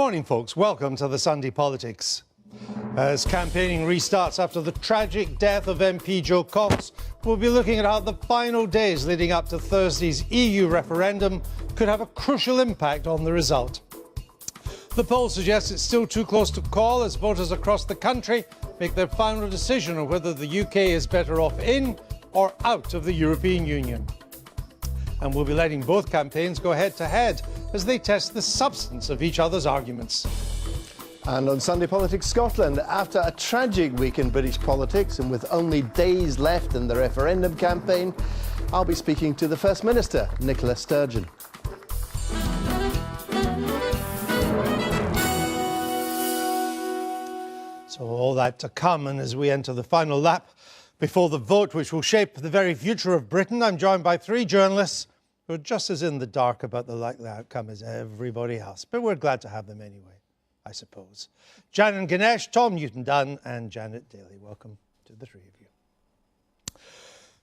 morning, folks. Welcome to the Sunday Politics. As campaigning restarts after the tragic death of MP Jo Cox, we'll be looking at how the final days leading up to Thursday's EU referendum could have a crucial impact on the result. The poll suggests it's still too close to call as voters across the country make their final decision on whether the UK is better off in or out of the European Union. And we'll be letting both campaigns go head-to-head as they test the substance of each other's arguments. And on Sunday Politics Scotland, after a tragic week in British politics and with only days left in the referendum campaign, I'll be speaking to the First Minister, Nicola Sturgeon. So all that to come, and as we enter the final lap before the vote which will shape the very future of Britain, I'm joined by three journalists who are just as in the dark about the likely outcome as everybody else. But we're glad to have them anyway, I suppose. Janan Ganesh, Tom Newton-Dunn and Janet Daly. Welcome to the three of you.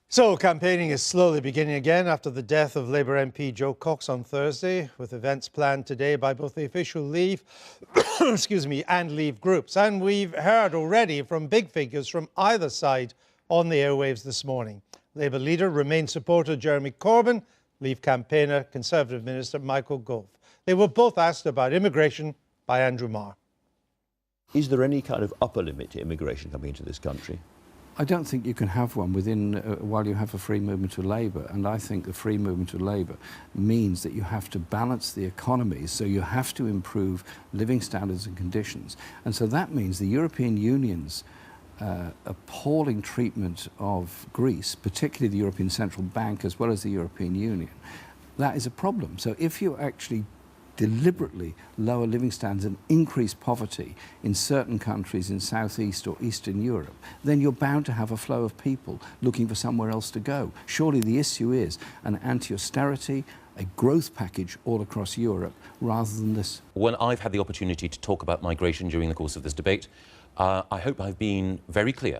So campaigning is slowly beginning again after the death of Labour MP Jo Cox on Thursday, with events planned today by both the official Leave and Leave groups. And we've heard already from big figures from either side on the airwaves this morning. Labour leader, Remain supporter Jeremy Corbyn, Leave campaigner Conservative Minister Michael Gove. They were both asked about immigration by Andrew Marr. Is there any kind of upper limit to immigration coming into this country? I don't think you can have one within while you have a free movement to Labour, and I think the free movement to Labour means that you have to balance the economy, so you have to improve living standards and conditions. And so that means the European Union's appalling treatment of Greece, particularly the European Central Bank as well as the European Union, that is a problem. So if you actually deliberately lower living standards and increase poverty in certain countries in Southeast or Eastern Europe, then you're bound to have a flow of people looking for somewhere else to go. Surely the issue is an anti-austerity, a growth package all across Europe, rather than this. When I've had the opportunity to talk about migration during the course of this debate, I hope I've been very clear.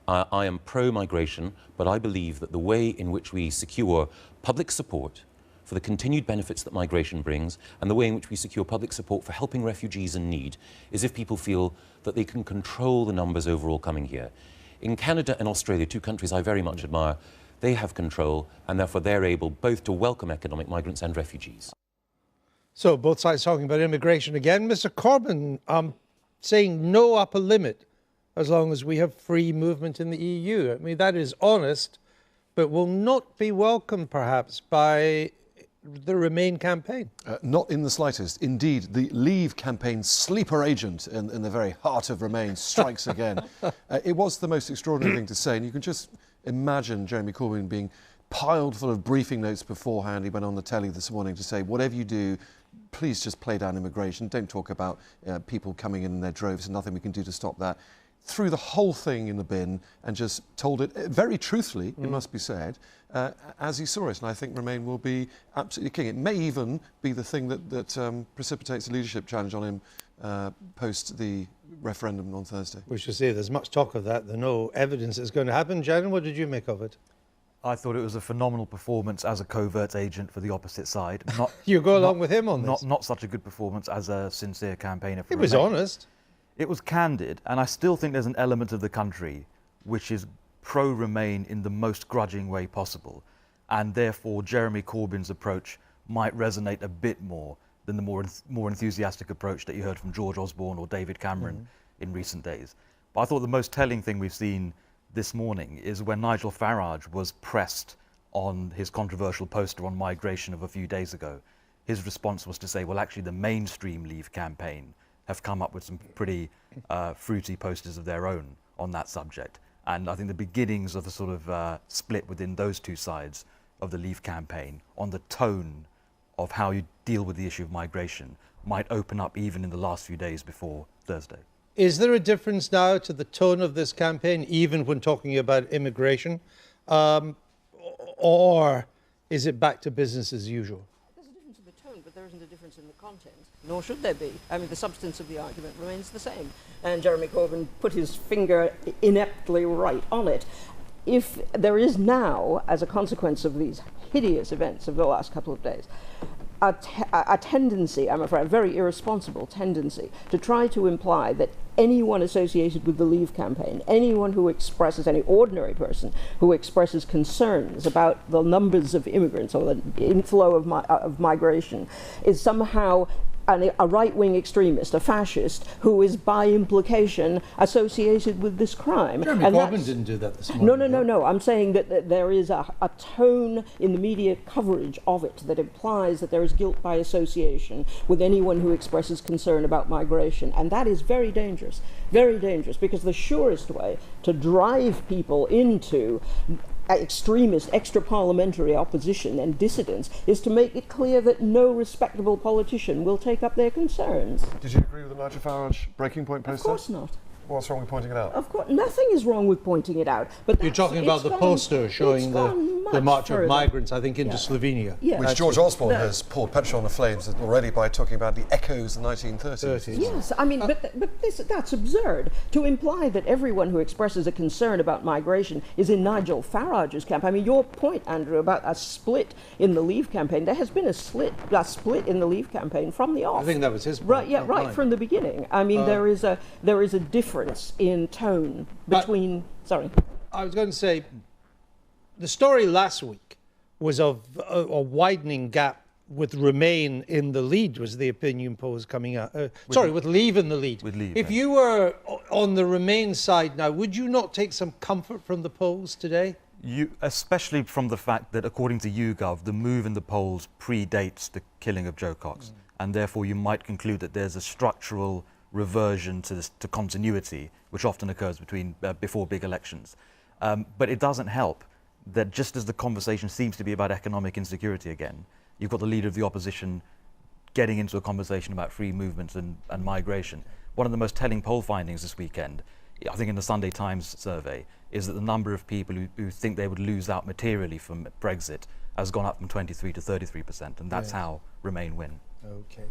I am pro-migration, but I believe that the way in which we secure public support for the continued benefits that migration brings, and the way in which we secure public support for helping refugees in need, is if people feel that they can control the numbers overall coming here. In Canada and Australia, two countries I very much admire, they have control, and therefore they're able both to welcome economic migrants and refugees. So both sides talking about immigration again. Mr. Corbyn saying no upper limit as long as we have free movement in the EU. I mean, that is honest, but will not be welcomed perhaps by the Remain campaign. Not in the slightest. Indeed, the Leave campaign sleeper agent in the very heart of Remain strikes again. It was the most extraordinary thing to say, and you can just imagine Jeremy Corbyn being piled full of briefing notes beforehand. He went on the telly this morning to say, whatever you do, please just play down immigration. Don't talk about people coming in their droves and nothing we can do to stop that. Threw the whole thing in the bin and just told it very truthfully, it must be said, as he saw it. And I think Remain will be absolutely king. It may even be the thing that precipitates a leadership challenge on him post the referendum on Thursday. We should say there's much talk of that. There's no evidence it's going to happen. Janan, what did you make of it? I thought it was a phenomenal performance as a covert agent for the opposite side. You go along with him on this? Not such a good performance as a sincere campaigner for Remain. It was honest. It was candid, and I still think there's an element of the country which is pro-Remain in the most grudging way possible, and therefore Jeremy Corbyn's approach might resonate a bit more than the more enthusiastic approach that you heard from George Osborne or David Cameron in recent days. But I thought the most telling thing we've seen this morning is when Nigel Farage was pressed on his controversial poster on migration of a few days ago. His response was to say, well, actually the mainstream Leave campaign have come up with some pretty fruity posters of their own on that subject. And I think the beginnings of the sort of split within those two sides of the Leave campaign on the tone of how you deal with the issue of migration might open up even in the last few days before Thursday. Is there a difference now to the tone of this campaign, even when talking about immigration? Or is it back to business as usual? There's a difference in the tone, but there isn't a difference in the content, nor should there be. I mean, the substance of the argument remains the same. And Jeremy Corbyn put his finger ineptly right on it. If there is now, as a consequence of these hideous events of the last couple of days, a tendency, I'm afraid, a very irresponsible tendency to try to imply that anyone associated with the Leave campaign, anyone who expresses, any ordinary person who expresses concerns about the numbers of immigrants or the inflow of migration, is somehow a right-wing extremist, a fascist, who is by implication associated with this crime. Jeremy Corbyn didn't do that this morning. No. I'm saying that there is a tone in the media coverage of it that implies that there is guilt by association with anyone who expresses concern about migration. And that is very dangerous, because the surest way to drive people into extremist, extra-parliamentary opposition and dissidence is to make it clear that no respectable politician will take up their concerns. Did you agree with the Nigel Farage breaking point poster? Of course not. What's wrong with pointing it out? Of course, nothing is wrong with pointing it out. But You're talking about the poster showing the march of migrants, I think, into Slovenia. Yeah. Which George Osborne has poured petrol on the flames already by talking about the echoes of the 1930s. Yes, I mean, but that's absurd. To imply that everyone who expresses a concern about migration is in Nigel Farage's camp. I mean, your point, Andrew, about a split in the Leave campaign, there has been a split in the Leave campaign from the off. I think that was his point. Right, yeah, right from the beginning. I mean, there is a difference in tone between... Sorry. I was going to say, the story last week was of a widening gap with Remain in the lead, was the opinion polls coming out. With Leave in the lead. With Leave, if yeah. you were on the Remain side now, would you not take some comfort from the polls today? Especially from the fact that, according to YouGov, the move in the polls predates the killing of Joe Cox. And therefore you might conclude that there's a structural reversion to continuity, which often occurs before big elections. But it doesn't help that just as the conversation seems to be about economic insecurity again, you've got the leader of the opposition getting into a conversation about free movements and migration. One of the most telling poll findings this weekend, I think in the Sunday Times survey, is that the number of people who think they would lose out materially from Brexit has gone up from 23 to 33%, and that's how Remain win. Okay.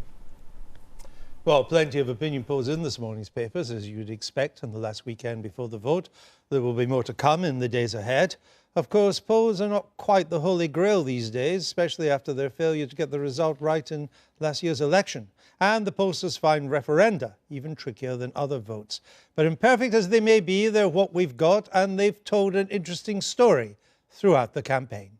Well, plenty of opinion polls in this morning's papers, as you'd expect, on the last weekend before the vote. There will be more to come in the days ahead. Of course, polls are not quite the holy grail these days, especially after their failure to get the result right in last year's election. And the pollsters find referenda even trickier than other votes. But imperfect as they may be, they're what we've got, and they've told an interesting story throughout the campaign.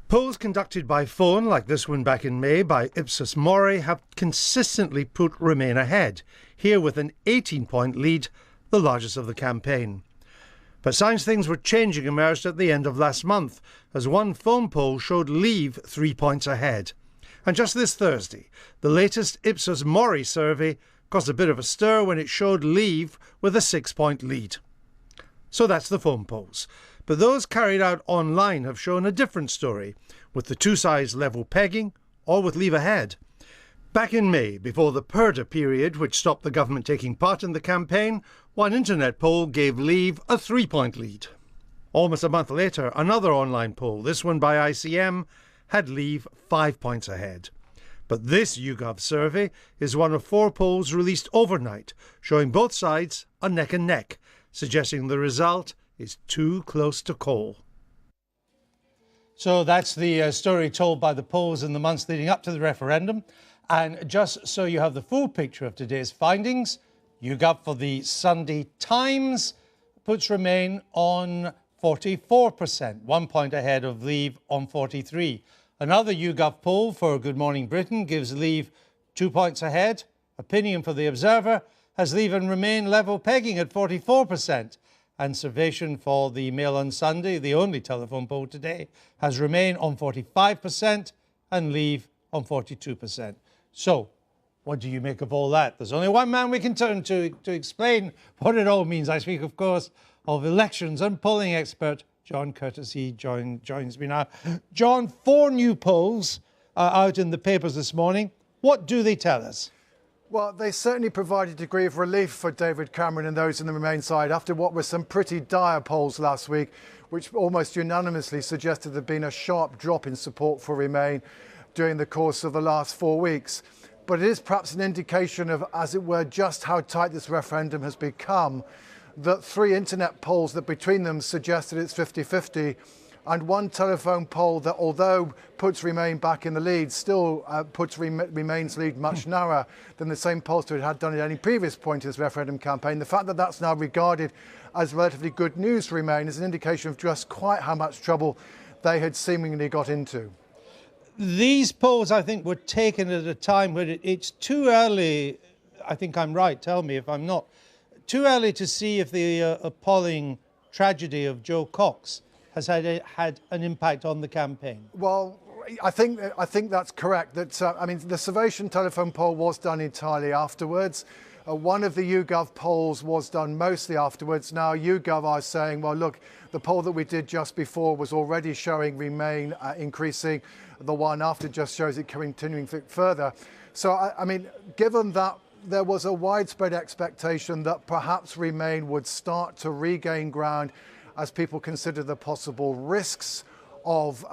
Polls conducted by phone, like this one back in May by Ipsos Mori, have consistently put Remain ahead, here with an 18-point lead, the largest of the campaign. But signs things were changing emerged at the end of last month, as one phone poll showed Leave 3 points ahead. And just this Thursday, the latest Ipsos Mori survey caused a bit of a stir when it showed Leave with a 6-point lead. So that's the phone polls. But those carried out online have shown a different story, with the two sides level pegging or with Leave ahead. Back in May, before the Purdah period, which stopped the government taking part in the campaign, one internet poll gave Leave a 3-point lead. Almost a month later, another online poll, this one by ICM, had Leave 5 points ahead. But this YouGov survey is one of 4 polls released overnight, showing both sides are neck and neck, suggesting the result is too close to call. So that's the story told by the polls in the months leading up to the referendum. And just so you have the full picture of today's findings, YouGov for the Sunday Times puts Remain on 44%, 1 point ahead of Leave on 43%. Another YouGov poll for Good Morning Britain gives Leave 2 points ahead. Opinion for the Observer has Leave and Remain level pegging at 44%. And Survation for the Mail on Sunday, the only telephone poll today, has Remain on 45% and Leave on 42%. So, what do you make of all that? There's only one man we can turn to explain what it all means. I speak, of course, of elections and polling expert John Curtis. He joins me now. John, 4 new polls out in the papers this morning. What do they tell us? Well, they certainly provided a degree of relief for David Cameron and those in the Remain side after what were some pretty dire polls last week, which almost unanimously suggested there'd been a sharp drop in support for Remain during the course of the last 4 weeks. But it is perhaps an indication of, as it were, just how tight this referendum has become, that 3 internet polls that between them suggested it's 50-50 And one telephone poll that, although puts Remain back in the lead, still puts Remain's lead much narrower than the same pollster had done at any previous point in this referendum campaign. The fact that that's now regarded as relatively good news for Remain is an indication of just quite how much trouble they had seemingly got into. These polls, I think, were taken at a time when it's too early. I think I'm right, tell me if I'm not. Too early to see if the appalling tragedy of Joe Cox has had an impact on the campaign. Well, I think that's correct. That I mean, the Survation telephone poll was done entirely afterwards. One of the YouGov polls was done mostly afterwards. Now, YouGov are saying, well, look, the poll that we did just before was already showing Remain increasing. The one after just shows it continuing further. So, I mean, given that there was a widespread expectation that perhaps Remain would start to regain ground as people consider the possible risks of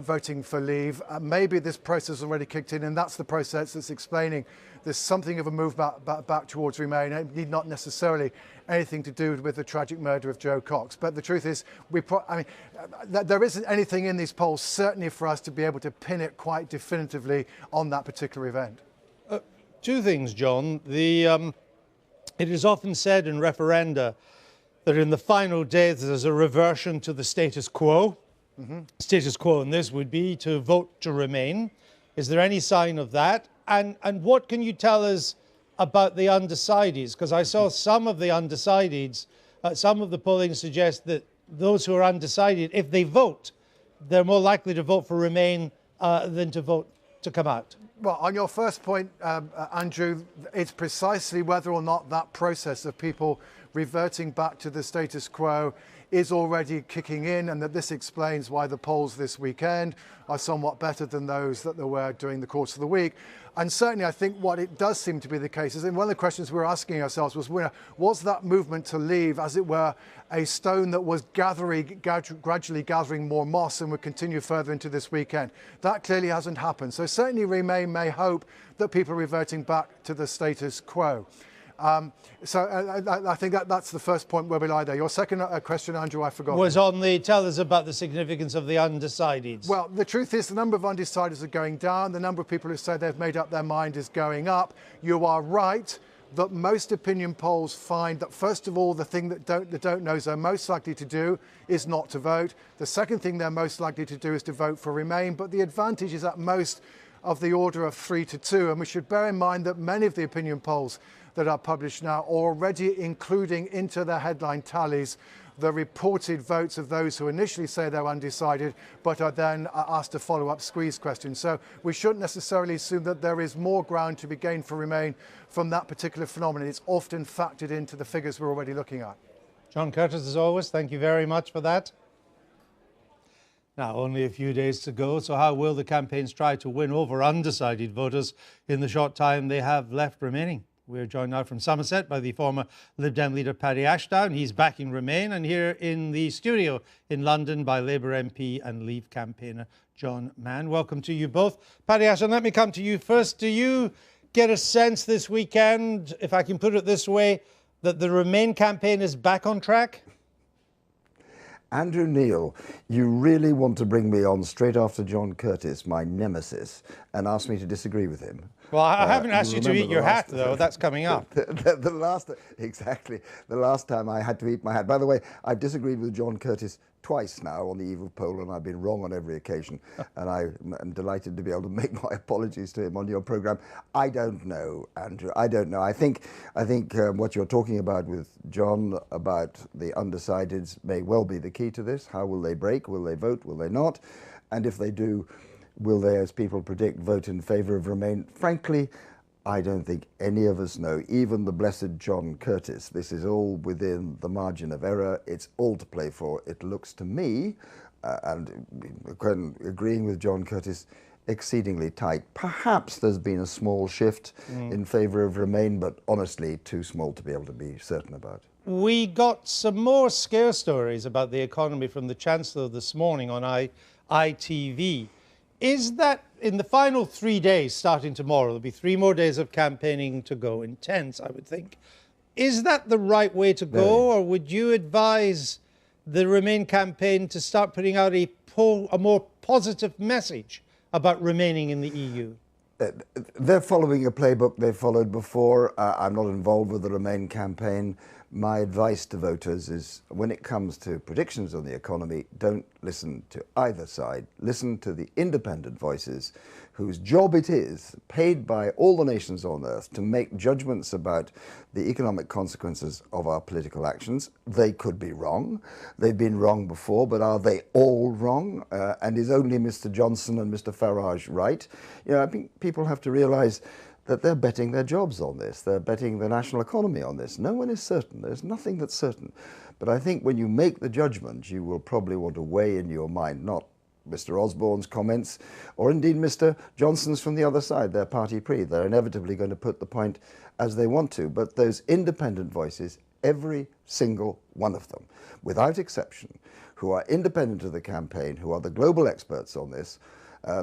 voting for Leave. Maybe this process has already kicked in, and that's the process that's explaining there's something of a move back towards Remain. It need not necessarily anything to do with the tragic murder of Joe Cox. But the truth is, there isn't anything in these polls, certainly for us to be able to pin it quite definitively on that particular event. Two things, John. It is often said in referenda that in the final days there's a reversion to the status quo. Status quo in this would be to vote to Remain. Is there any sign of that? And what can you tell us about the undecideds? Because I saw some of the undecideds, some of the polling suggests that those who are undecided, if they vote, they're more likely to vote for Remain than to vote to come out. Well, on your first point, Andrew, it's precisely whether or not that process of people reverting back to the status quo is already kicking in, and that this explains why the polls this weekend are somewhat better than those that there were during the course of the week. And certainly I think what it does seem to be the case is, and one of the questions we were asking ourselves was that movement to Leave, as it were, a stone that was gradually gathering more moss and would continue further into this weekend? That clearly hasn't happened. So certainly Remain may hope that people are reverting back to the status quo. So I think that's the first point where we lie there. Your second question, Andrew, I forgot. Was on the, tell us about the significance of the undecideds. Well, the truth is the number of undecideds are going down. The number of people who say they've made up their mind is going up. You are right that most opinion polls find that, first of all, the thing that the don't knows are most likely to do is not to vote. The second thing they're most likely to do is to vote for Remain. But the advantage is at most of the order of 3-2. And we should bear in mind that many of the opinion polls that are published now are already including into their headline tallies the reported votes of those who initially say they're undecided but are then asked a follow-up squeeze question. So we shouldn't necessarily assume that there is more ground to be gained for Remain from that particular phenomenon. It's often factored into the figures we're already looking at. John Curtice, as always, thank you very much for that. Now, only a few days to go, so how will the campaigns try to win over undecided voters in the short time they have left remaining? We're joined now from Somerset by the former Lib Dem leader Paddy Ashdown. He's backing Remain, and here in the studio in London by Labour MP and Leave campaigner John Mann. Welcome to you both. Paddy Ashdown, let me come to you first. Do you get a sense this weekend, if I can put it this way, that the Remain campaign is back on track? Andrew Neil, you really want to bring me on straight after John Curtice, my nemesis, and ask me to disagree with him. Well, I haven't asked you to eat your hat, though. That's coming up. The last time I had to eat my hat. By the way, I've disagreed with John Curtice twice now on the eve of poll, and I've been wrong on every occasion. And I am delighted to be able to make my apologies to him on your programme. I don't know, Andrew. I don't know. I think what you're talking about with John about the undecideds may well be the key to this. How will they break? Will they vote? Will they not? And if they do, will they, as people predict, vote in favour of Remain? Frankly, I don't think any of us know, even the blessed John Curtice. This is all within the margin of error. It's all to play for. It looks to me, and agreeing with John Curtice, exceedingly tight. Perhaps there's been a small shift in favour of Remain, but honestly too small to be able to be certain about. We got some more scare stories about the economy from the Chancellor this morning on ITV. Is that, in the final 3 days starting tomorrow, there'll be 3 more days of campaigning to go, intense, I would think. Is that the right way to go, or would you advise the Remain campaign to start putting out a more positive message about remaining in the EU? They're following a playbook they've followed before. I'm not involved with the Remain campaign. My advice to voters is, when it comes to predictions on the economy, don't listen to either side. Listen to the independent voices whose job it is, paid by all the nations on earth, to make judgments about the economic consequences of our political actions. They could be wrong. They've been wrong before, but are they all wrong? And is only Mr. Johnson and Mr. Farage right? You know, I think people have to realise that they're betting their jobs on this. They're betting the national economy on this. No one is certain. There's nothing that's certain. But I think when you make the judgment, you will probably want to weigh in your mind not Mr. Osborne's comments, or indeed Mr. Johnson's from the other side, their party pre. They're inevitably going to put the point as they want to. But those independent voices, every single one of them, without exception, who are independent of the campaign, who are the global experts on this,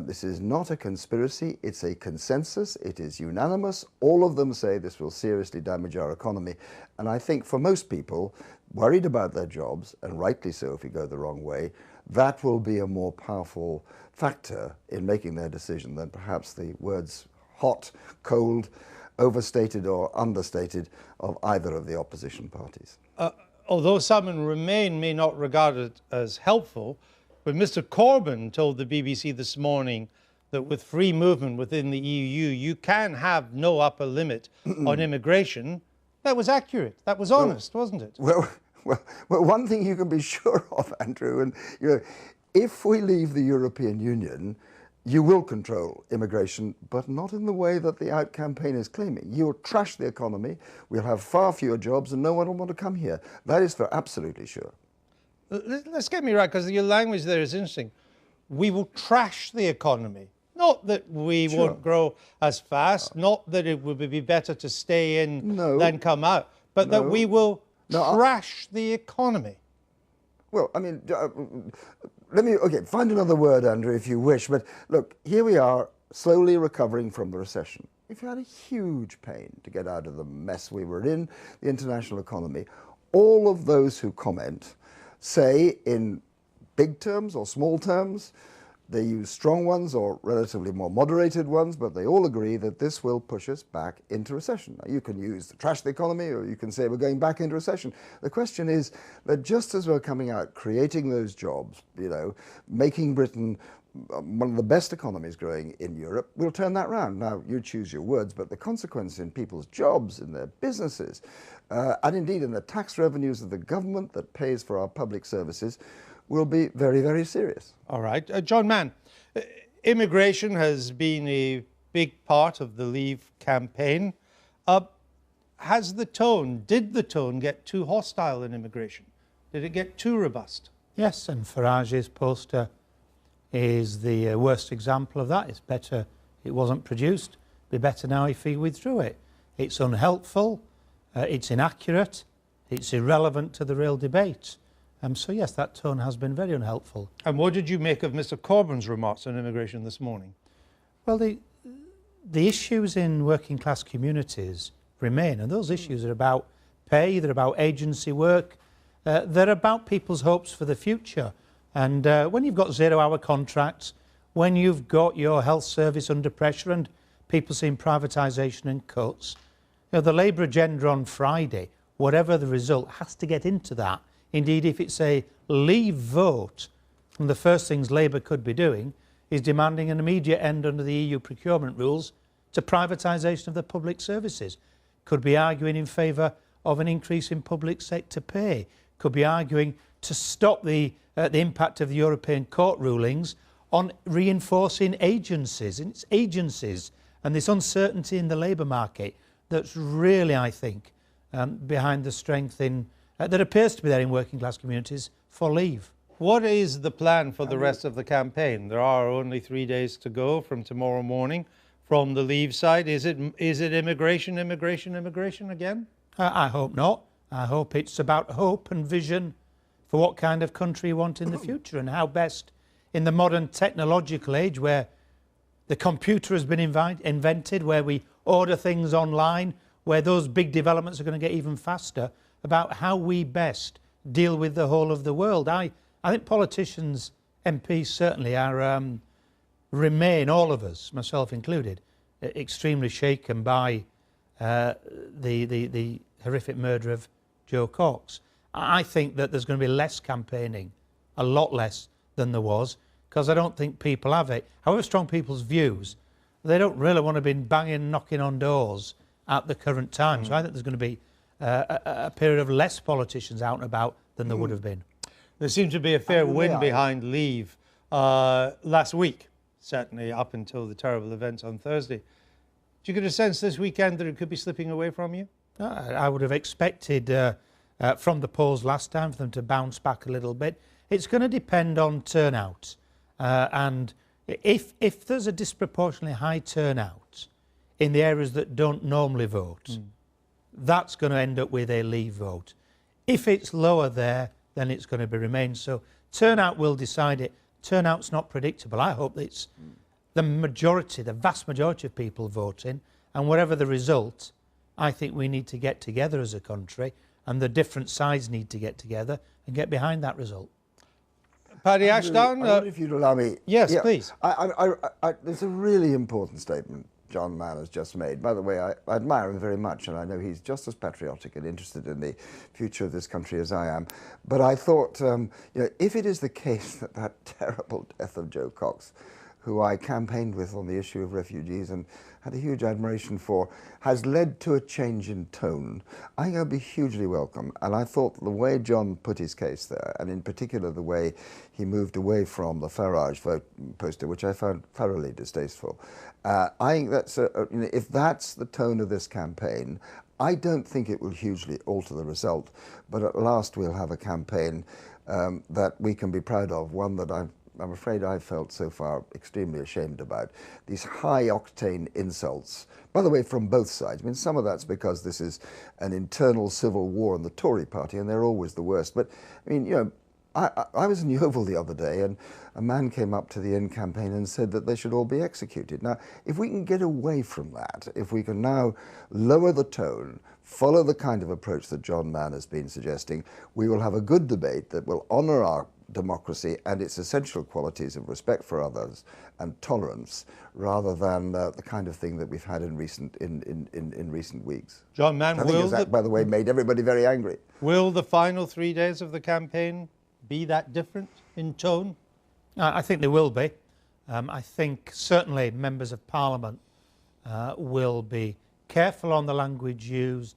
this is not a conspiracy, it's a consensus, it is unanimous. All of them say this will seriously damage our economy. And I think for most people, worried about their jobs, and rightly so if we go the wrong way, that will be a more powerful factor in making their decision than perhaps the words hot, cold, overstated or understated of either of the opposition parties. Although some in Remain may not regard it as helpful, but Mr. Corbyn told the BBC this morning that with free movement within the EU, you can have no upper limit on immigration. That was accurate. That was honest, wasn't it? Well, one thing you can be sure of, Andrew, and you know, if we leave the European Union, you will control immigration, but not in the way that the Out campaign is claiming. You'll trash the economy, we'll have far fewer jobs, and no one will want to come here. That is for absolutely sure. Let's get me right, because your language there is interesting. We will trash the economy. Not that we won't grow as fast, not that it would be better to stay in than come out, but that we will trash the economy. Well, I mean, find another word, Andrew, if you wish. But look, here we are, slowly recovering from the recession. If you had a huge pain to get out of the mess we were in, the international economy, all of those who comment say in big terms or small terms, they use strong ones or relatively more moderated ones, but they all agree that this will push us back into recession. Now, you can use the trash the economy, or you can say we're going back into recession. The question is that just as we're coming out, creating those jobs, you know, making Britain one of the best economies growing in Europe, we'll turn that round. Now, you choose your words, but the consequence in people's jobs, in their businesses, and indeed in the tax revenues of the government that pays for our public services will be very, very serious. All right. John Mann, immigration has been a big part of the Leave campaign. Did the tone get too hostile in immigration? Did it get too robust? Yes, and Farage's poster is the worst example of that. It's better it wasn't produced. It'd be better now if he withdrew it. It's unhelpful, it's inaccurate, it's irrelevant to the real debate. So yes, that tone has been very unhelpful. And what did you make of Mr. Corbyn's remarks on immigration this morning? Well, the issues in working class communities remain, and those issues are about pay, they're about agency work, they're about people's hopes for the future. And when you've got 0-hour contracts, when you've got your health service under pressure and people seeing privatisation and cuts, you know, the Labour agenda on Friday, whatever the result, has to get into that. Indeed, if it's a Leave vote, one of the first things Labour could be doing is demanding an immediate end under the EU procurement rules to privatisation of the public services. Could be arguing in favour of an increase in public sector pay. Could be arguing to stop the impact of the European Court rulings on reinforcing agencies. And it's agencies and this uncertainty in the labour market that's really, I think, behind the strength in that appears to be there in working class communities for Leave. What is the plan for the rest of the campaign? There are only 3 days to go from tomorrow morning from the Leave side. Is it immigration again? I hope not. I hope it's about hope and vision for what kind of country you want in the future and how best in the modern technological age where the computer has been invented, where we order things online, where those big developments are going to get even faster, about how we best deal with the whole of the world. I think politicians, MPs certainly, remain, all of us, myself included, extremely shaken by the horrific murder of Joe Cox. I think that there's going to be less campaigning, a lot less than there was, because I don't think people have it. However strong people's views, they don't really want to be banging, knocking on doors at the current time. So I think there's going to be a period of less politicians out and about than there would have been. There seemed to be a fair wind behind Leave last week, certainly up until the terrible events on Thursday. Do you get a sense this weekend that it could be slipping away from you? I would have expected from the polls last time for them to bounce back a little bit. It's going to depend on turnout. And if there's a disproportionately high turnout in the areas that don't normally vote, that's going to end up with a Leave vote. If it's lower there, then it's going to be Remain. So turnout will decide it. Turnout's not predictable. I hope it's the majority, the vast majority of people voting, and whatever the result, I think we need to get together as a country, and the different sides need to get together and get behind that result. Paddy Ashdown? I wonder if you'd allow me. Yes, please. There's a really important statement John Mann has just made. By the way, I admire him very much, and I know he's just as patriotic and interested in the future of this country as I am. But I thought, if it is the case that that terrible death of Joe Cox, who I campaigned with on the issue of refugees and had a huge admiration for, has led to a change in tone, I think that would be hugely welcome. And I thought the way John put his case there, and in particular the way he moved away from the Farage vote poster, which I found thoroughly distasteful, I think that's, if that's the tone of this campaign, I don't think it will hugely alter the result, but at last we'll have a campaign that we can be proud of, one that I'm afraid I've felt so far extremely ashamed about. These high-octane insults, by the way, from both sides. I mean, some of that's because this is an internal civil war in the Tory party, and they're always the worst. But, I mean, I was in Yeovil the other day, and a man came up to the End campaign and said that they should all be executed. Now, if we can get away from that, if we can now lower the tone, follow the kind of approach that John Mann has been suggesting, we will have a good debate that will honour our democracy and its essential qualities of respect for others and tolerance, rather than the kind of thing that we've had in recent weeks. John Mann, I think that, by the way, made everybody very angry. Will the final 3 days of the campaign be that different in tone? I think there will be. I think certainly members of Parliament will be careful on the language used.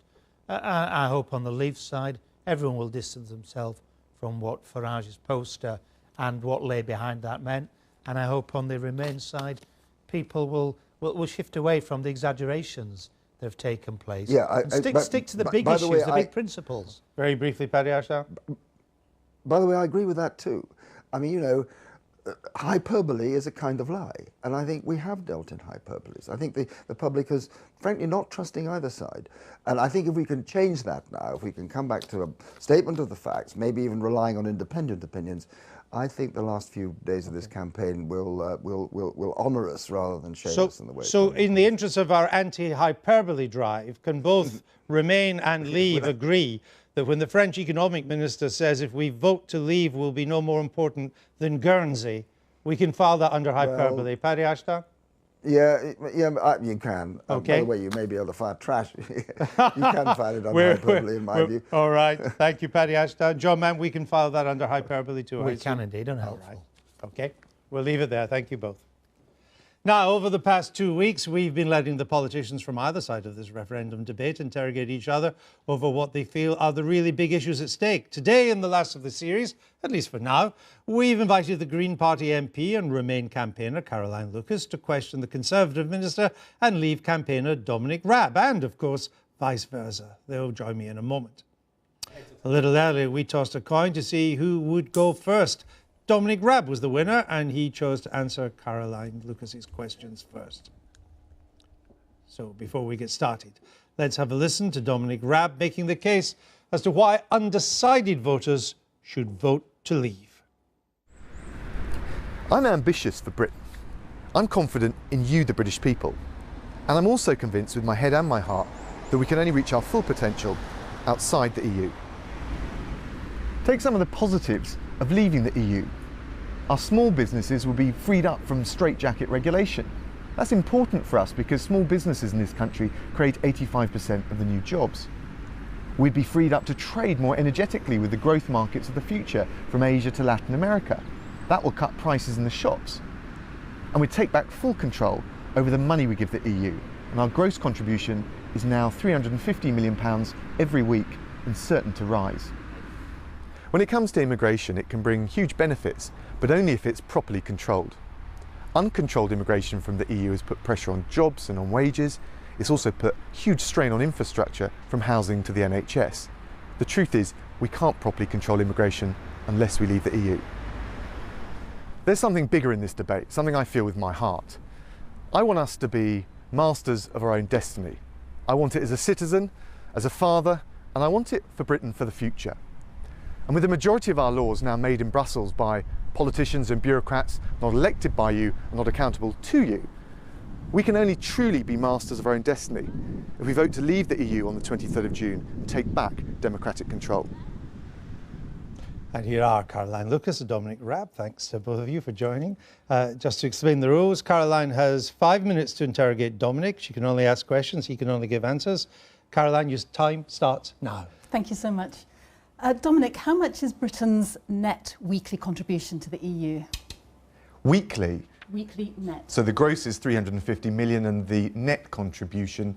I hope on the Leave side everyone will distance themselves from what Farage's poster and what lay behind that meant. And I hope on the Remain side people will shift away from the exaggerations that have taken place. Yeah, stick to the big issues, the big principles. Very briefly, Paddy Ashdown. By the way, I agree with that too. I mean, hyperbole is a kind of lie, and I think we have dealt in hyperboles. I think the public is, frankly, not trusting either side. And I think if we can change that now, if we can come back to a statement of the facts, maybe even relying on independent opinions, I think the last few days of this campaign will honour us rather than shame us in the way. So in the interest of our anti-hyperbole drive, can both Remain and Leave agree that when the French economic minister says if we vote to leave will be no more important than Guernsey, we can file that under hyperbole? Well, Paddy Ashdown? Yeah, you can. Okay. By the way, you may be able to fire trash. You can file it under hyperbole, in my view. All right. Thank you, Paddy Ashdown. John Mann, we can file that under hyperbole too. We can indeed, unhelpful. All right. Okay. We'll leave it there. Thank you both. Now, over the past 2 weeks, we've been letting the politicians from either side of this referendum debate interrogate each other over what they feel are the really big issues at stake. Today, in the last of the series, at least for now, we've invited the Green Party MP and Remain campaigner Caroline Lucas to question the Conservative minister and Leave campaigner Dominic Raab, and, of course, vice versa. They'll join me in a moment. A little earlier, we tossed a coin to see who would go first. Dominic Raab was the winner, and he chose to answer Caroline Lucas's questions first. So before we get started, let's have a listen to Dominic Raab making the case as to why undecided voters should vote to Leave. I'm ambitious for Britain. I'm confident in you, the British people. And I'm also convinced with my head and my heart that we can only reach our full potential outside the EU. Take some of the positives of leaving the EU. Our small businesses will be freed up from straitjacket regulation. That's important for us because small businesses in this country create 85% of the new jobs. We'd be freed up to trade more energetically with the growth markets of the future, from Asia to Latin America. That will cut prices in the shops. And we'd take back full control over the money we give the EU. And our gross contribution is now £350 million every week and certain to rise. When it comes to immigration, it can bring huge benefits, but only if it's properly controlled. Uncontrolled immigration from the EU has put pressure on jobs and on wages. It's also put huge strain on infrastructure, from housing to the NHS. The truth is, we can't properly control immigration unless we leave the EU. There's something bigger in this debate, something I feel with my heart. I want us to be masters of our own destiny. I want it as a citizen, as a father, and I want it for Britain for the future. And with the majority of our laws now made in Brussels by politicians and bureaucrats not elected by you and not accountable to you, we can only truly be masters of our own destiny if we vote to leave the EU on the 23rd of June and take back democratic control. And here are Caroline Lucas and Dominic Raab. Thanks to both of you for joining. Just to explain the rules, Caroline has 5 minutes to interrogate Dominic. She can only ask questions, he can only give answers. Caroline, your time starts now. Thank you so much. Dominic, how much is Britain's net weekly contribution to the EU? Weekly? Weekly net. So the gross is 350 million and the net contribution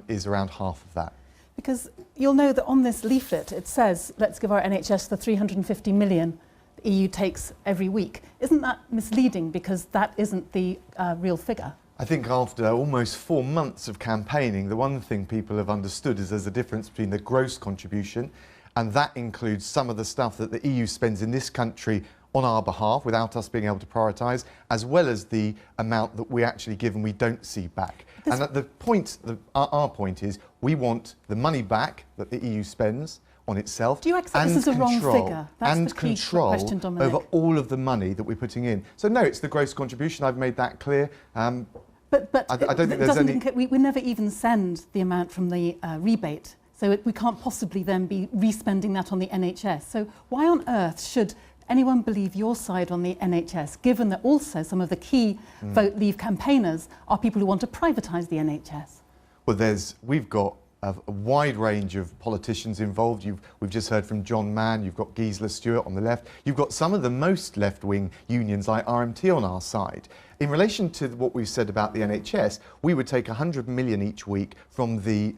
is around half of that. Because you'll know that on this leaflet it says, let's give our NHS the 350 million the EU takes every week. Isn't that misleading, because that isn't the real figure? I think after almost 4 months of campaigning, the one thing people have understood is there's a difference between the gross contribution, and that includes some of the stuff that the EU spends in this country on our behalf without us being able to prioritise, as well as the amount that we actually give and we don't see back. And at the point, our point is, we want the money back that the EU spends on itself. Do you accept this as a wrong figure? That's the key question, Dominic. Over all of the money that we're putting in. So no, it's the gross contribution. I've made that clear. But I don't think there's any... We never even send the amount from the rebate, so we can't possibly then be respending that on the NHS. So why on earth should anyone believe your side on the NHS, given that also some of the key Vote Leave campaigners are people who want to privatise the NHS? Well, we've got a wide range of politicians involved. We've just heard from John Mann, you've got Gisela Stewart on the left, you've got some of the most left-wing unions like RMT on our side. In relation to what we've said about the NHS, we would take 100 million each week from the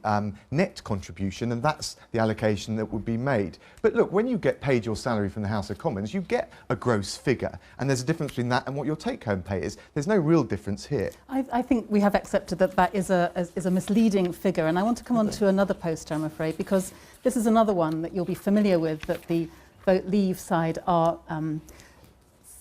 net contribution, and that's the allocation that would be made. But look, when you get paid your salary from the House of Commons, you get a gross figure, and there's a difference between that and what your take-home pay is. There's no real difference here. I think we have accepted that that is a misleading figure, and I want to come on to another poster, I'm afraid, because this is another one that you'll be familiar with, that the Vote Leave side are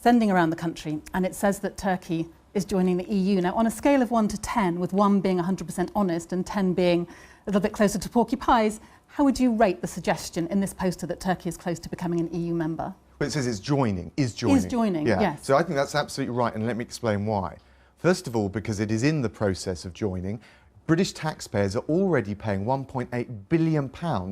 sending around the country, and it says that Turkey is joining the EU. Now, on a scale of 1 to 10, with 1 being 100% honest and 10 being a little bit closer to porky pies, how would you rate the suggestion in this poster that Turkey is close to becoming an EU member? Well, it says it's joining, is joining. Yeah. Yes. So I think that's absolutely right, and let me explain why. First of all, because it is in the process of joining, British taxpayers are already paying £1.8 billion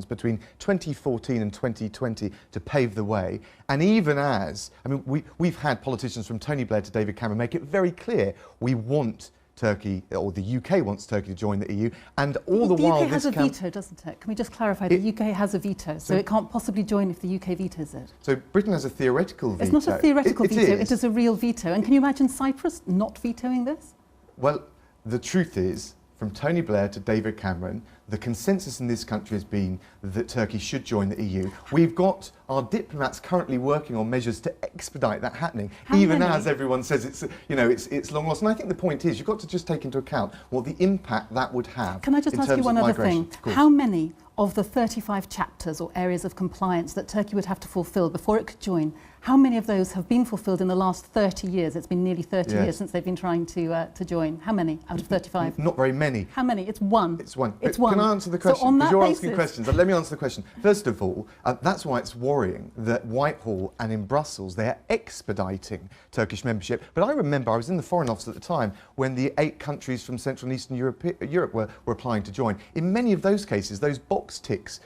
between 2014 and 2020 to pave the way. And even as, I mean, we've had politicians from Tony Blair to David Cameron make it very clear we want Turkey, or the UK wants Turkey to join the EU, and all the while... The UK has a veto, doesn't it? Can we just clarify? The UK has a veto, so it can't possibly join if the UK vetoes it. So Britain has a theoretical veto. It's not a theoretical veto, it is a real veto. And can you imagine Cyprus not vetoing this? Well, the truth is, from Tony Blair to David Cameron, the consensus in this country has been that Turkey should join the EU. We've got our diplomats currently working on measures to expedite that happening, as everyone says it's long lost. And I think the point is, you've got to just take into account what the impact that would have. Can I just ask you one other thing? How many of the 35 chapters or areas of compliance that Turkey would have to fulfil before it could join, how many of those have been fulfilled in the last 30 years? It's been nearly 30 years since they've been trying to join. How many out of 35? Not very many. How many? It's one. It's one. It's one. Can I answer the question? Because you're asking questions. Let me answer the question. First of all, that's why it's worrying that Whitehall and in Brussels, they're expediting Turkish membership. But I remember I was in the Foreign Office at the time when the 8 countries from Central and Eastern Europe were applying to join. In many of those cases, those box ticks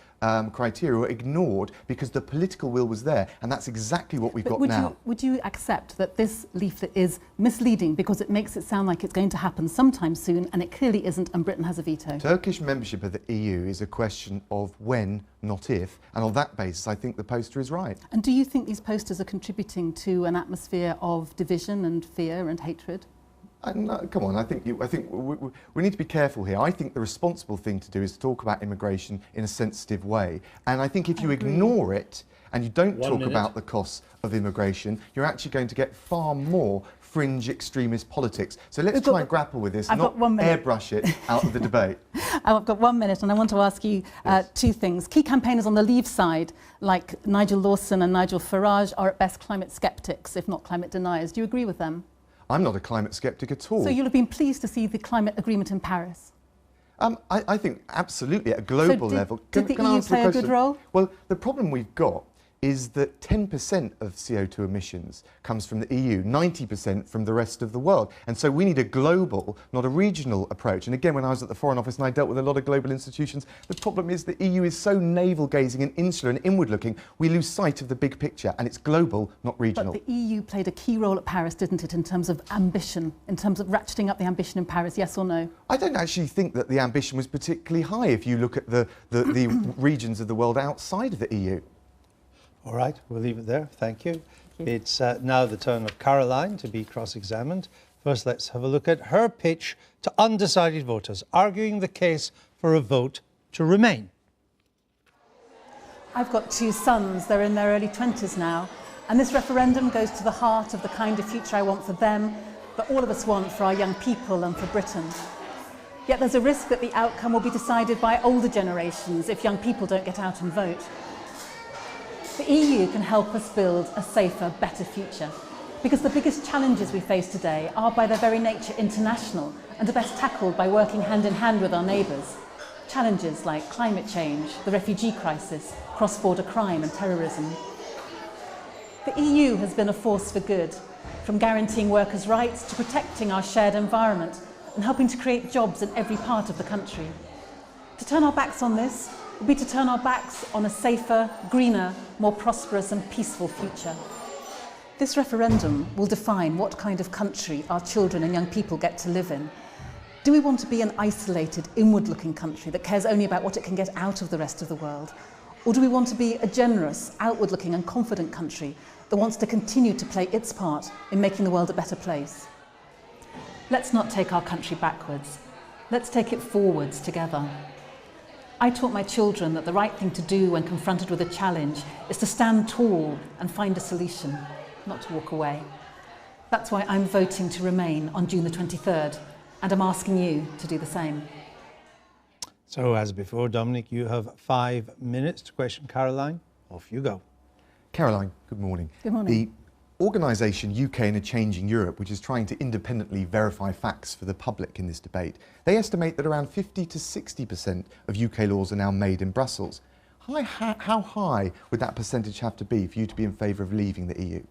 criteria were ignored because the political will was there, and that's exactly what we've got now. Would you accept that this leaflet is misleading because it makes it sound like it's going to happen sometime soon, and it clearly isn't, and Britain has a veto? Turkish membership of the EU is a question of when, not if, and on that basis I think the poster is right. And do you think these posters are contributing to an atmosphere of division and fear and hatred? Come on, I think we need to be careful here. I think the responsible thing to do is to talk about immigration in a sensitive way. And I think if you ignore it and you don't talk about the costs of immigration, you're actually going to get far more fringe extremist politics. So let's try and grapple with this, not airbrush it out of the debate. I've got 1 minute and I want to ask you two things. Key campaigners on the Leave side, like Nigel Lawson and Nigel Farage, are at best climate sceptics, if not climate deniers. Do you agree with them? I'm not a climate sceptic at all. So you'll have been pleased to see the climate agreement in Paris? I think absolutely at a global level. Did the EU play a good role? Well, the problem we've got is that 10% of CO2 emissions comes from the EU, 90% from the rest of the world. And so we need a global, not a regional approach. And again, when I was at the Foreign Office and I dealt with a lot of global institutions, the problem is the EU is so navel-gazing and insular and inward-looking, we lose sight of the big picture, and it's global, not regional. But the EU played a key role at Paris, didn't it, in terms of ambition, in terms of ratcheting up the ambition in Paris, yes or no? I don't actually think that the ambition was particularly high if you look at the regions of the world outside of the EU. All right, we'll leave it there. Thank you. It's now the turn of Caroline to be cross-examined. First, let's have a look at her pitch to undecided voters, arguing the case for a vote to remain. I've got two sons. They're in their early 20s now. And this referendum goes to the heart of the kind of future I want for them, that all of us want for our young people and for Britain. Yet there's a risk that the outcome will be decided by older generations if young people don't get out and vote. The EU can help us build a safer, better future, because the biggest challenges we face today are by their very nature international and are best tackled by working hand in hand with our neighbours. Challenges like climate change, the refugee crisis, cross-border crime and terrorism. The EU has been a force for good, from guaranteeing workers' rights to protecting our shared environment and helping to create jobs in every part of the country. To turn our backs on this would be to turn our backs on a safer, greener, more prosperous and peaceful future. This referendum will define what kind of country our children and young people get to live in. Do we want to be an isolated, inward-looking country that cares only about what it can get out of the rest of the world? Or do we want to be a generous, outward-looking and confident country that wants to continue to play its part in making the world a better place? Let's not take our country backwards. Let's take it forwards together. I taught my children that the right thing to do when confronted with a challenge is to stand tall and find a solution, not to walk away. That's why I'm voting to remain on June the 23rd, and I'm asking you to do the same. So, as before, Dominic, you have 5 minutes to question Caroline. Off you go. Caroline, good morning. Good morning. The organisation UK in a Changing Europe, which is trying to independently verify facts for the public in this debate, they estimate that around 50 to 60% of UK laws are now made in Brussels. How high would that percentage have to be for you to be in favour of leaving the EU?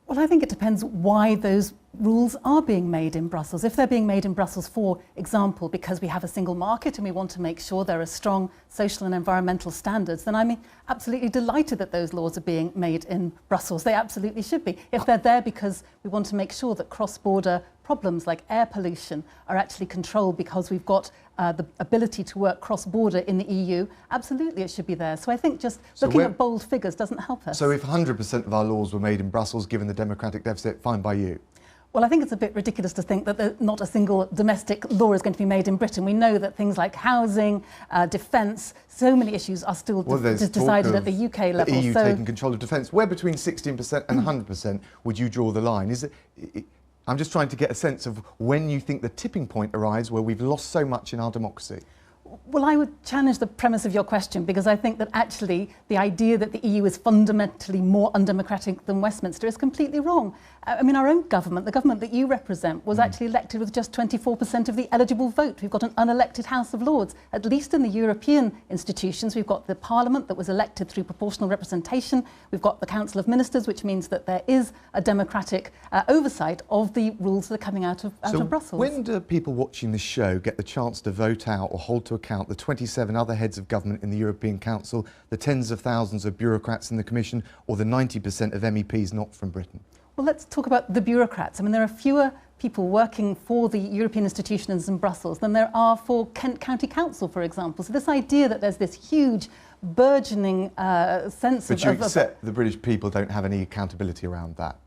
Well, I think it depends why those rules are being made in Brussels. If they're being made in Brussels, for example, because we have a single market and we want to make sure there are strong social and environmental standards, then I'm absolutely delighted that those laws are being made in Brussels. They absolutely should be. If they're there because we want to make sure that cross-border problems like air pollution are actually controlled because we've got the ability to work cross-border in the EU, absolutely it should be there. So I think just looking at bold figures doesn't help us. So if 100% of our laws were made in Brussels, given the democratic deficit, fine by you? Well, I think it's a bit ridiculous to think that not a single domestic law is going to be made in Britain. We know that things like housing, defence, so many issues are still decided at the UK level. The EU taking control of defence. Where between 16% and 100% would you draw the line? I'm just trying to get a sense of when you think the tipping point arrives where we've lost so much in our democracy. Well, I would challenge the premise of your question, because I think that actually the idea that the EU is fundamentally more undemocratic than Westminster is completely wrong. I mean, our own government, the government that you represent, was actually elected with just 24% of the eligible vote. We've got an unelected House of Lords. At least in the European institutions, we've got the Parliament that was elected through proportional representation. We've got the Council of Ministers, which means that there is a democratic oversight of the rules that are coming out of Brussels. When do people watching this show get the chance to vote out or hold to account the 27 other heads of government in the European Council, the tens of thousands of bureaucrats in the Commission, or the 90% of MEPs not from Britain? Well, let's talk about the bureaucrats. I mean, there are fewer people working for the European institutions in Brussels than there are for Kent County Council, for example. So this idea that there's this huge, burgeoning sense But you accept the British people don't have any accountability around that?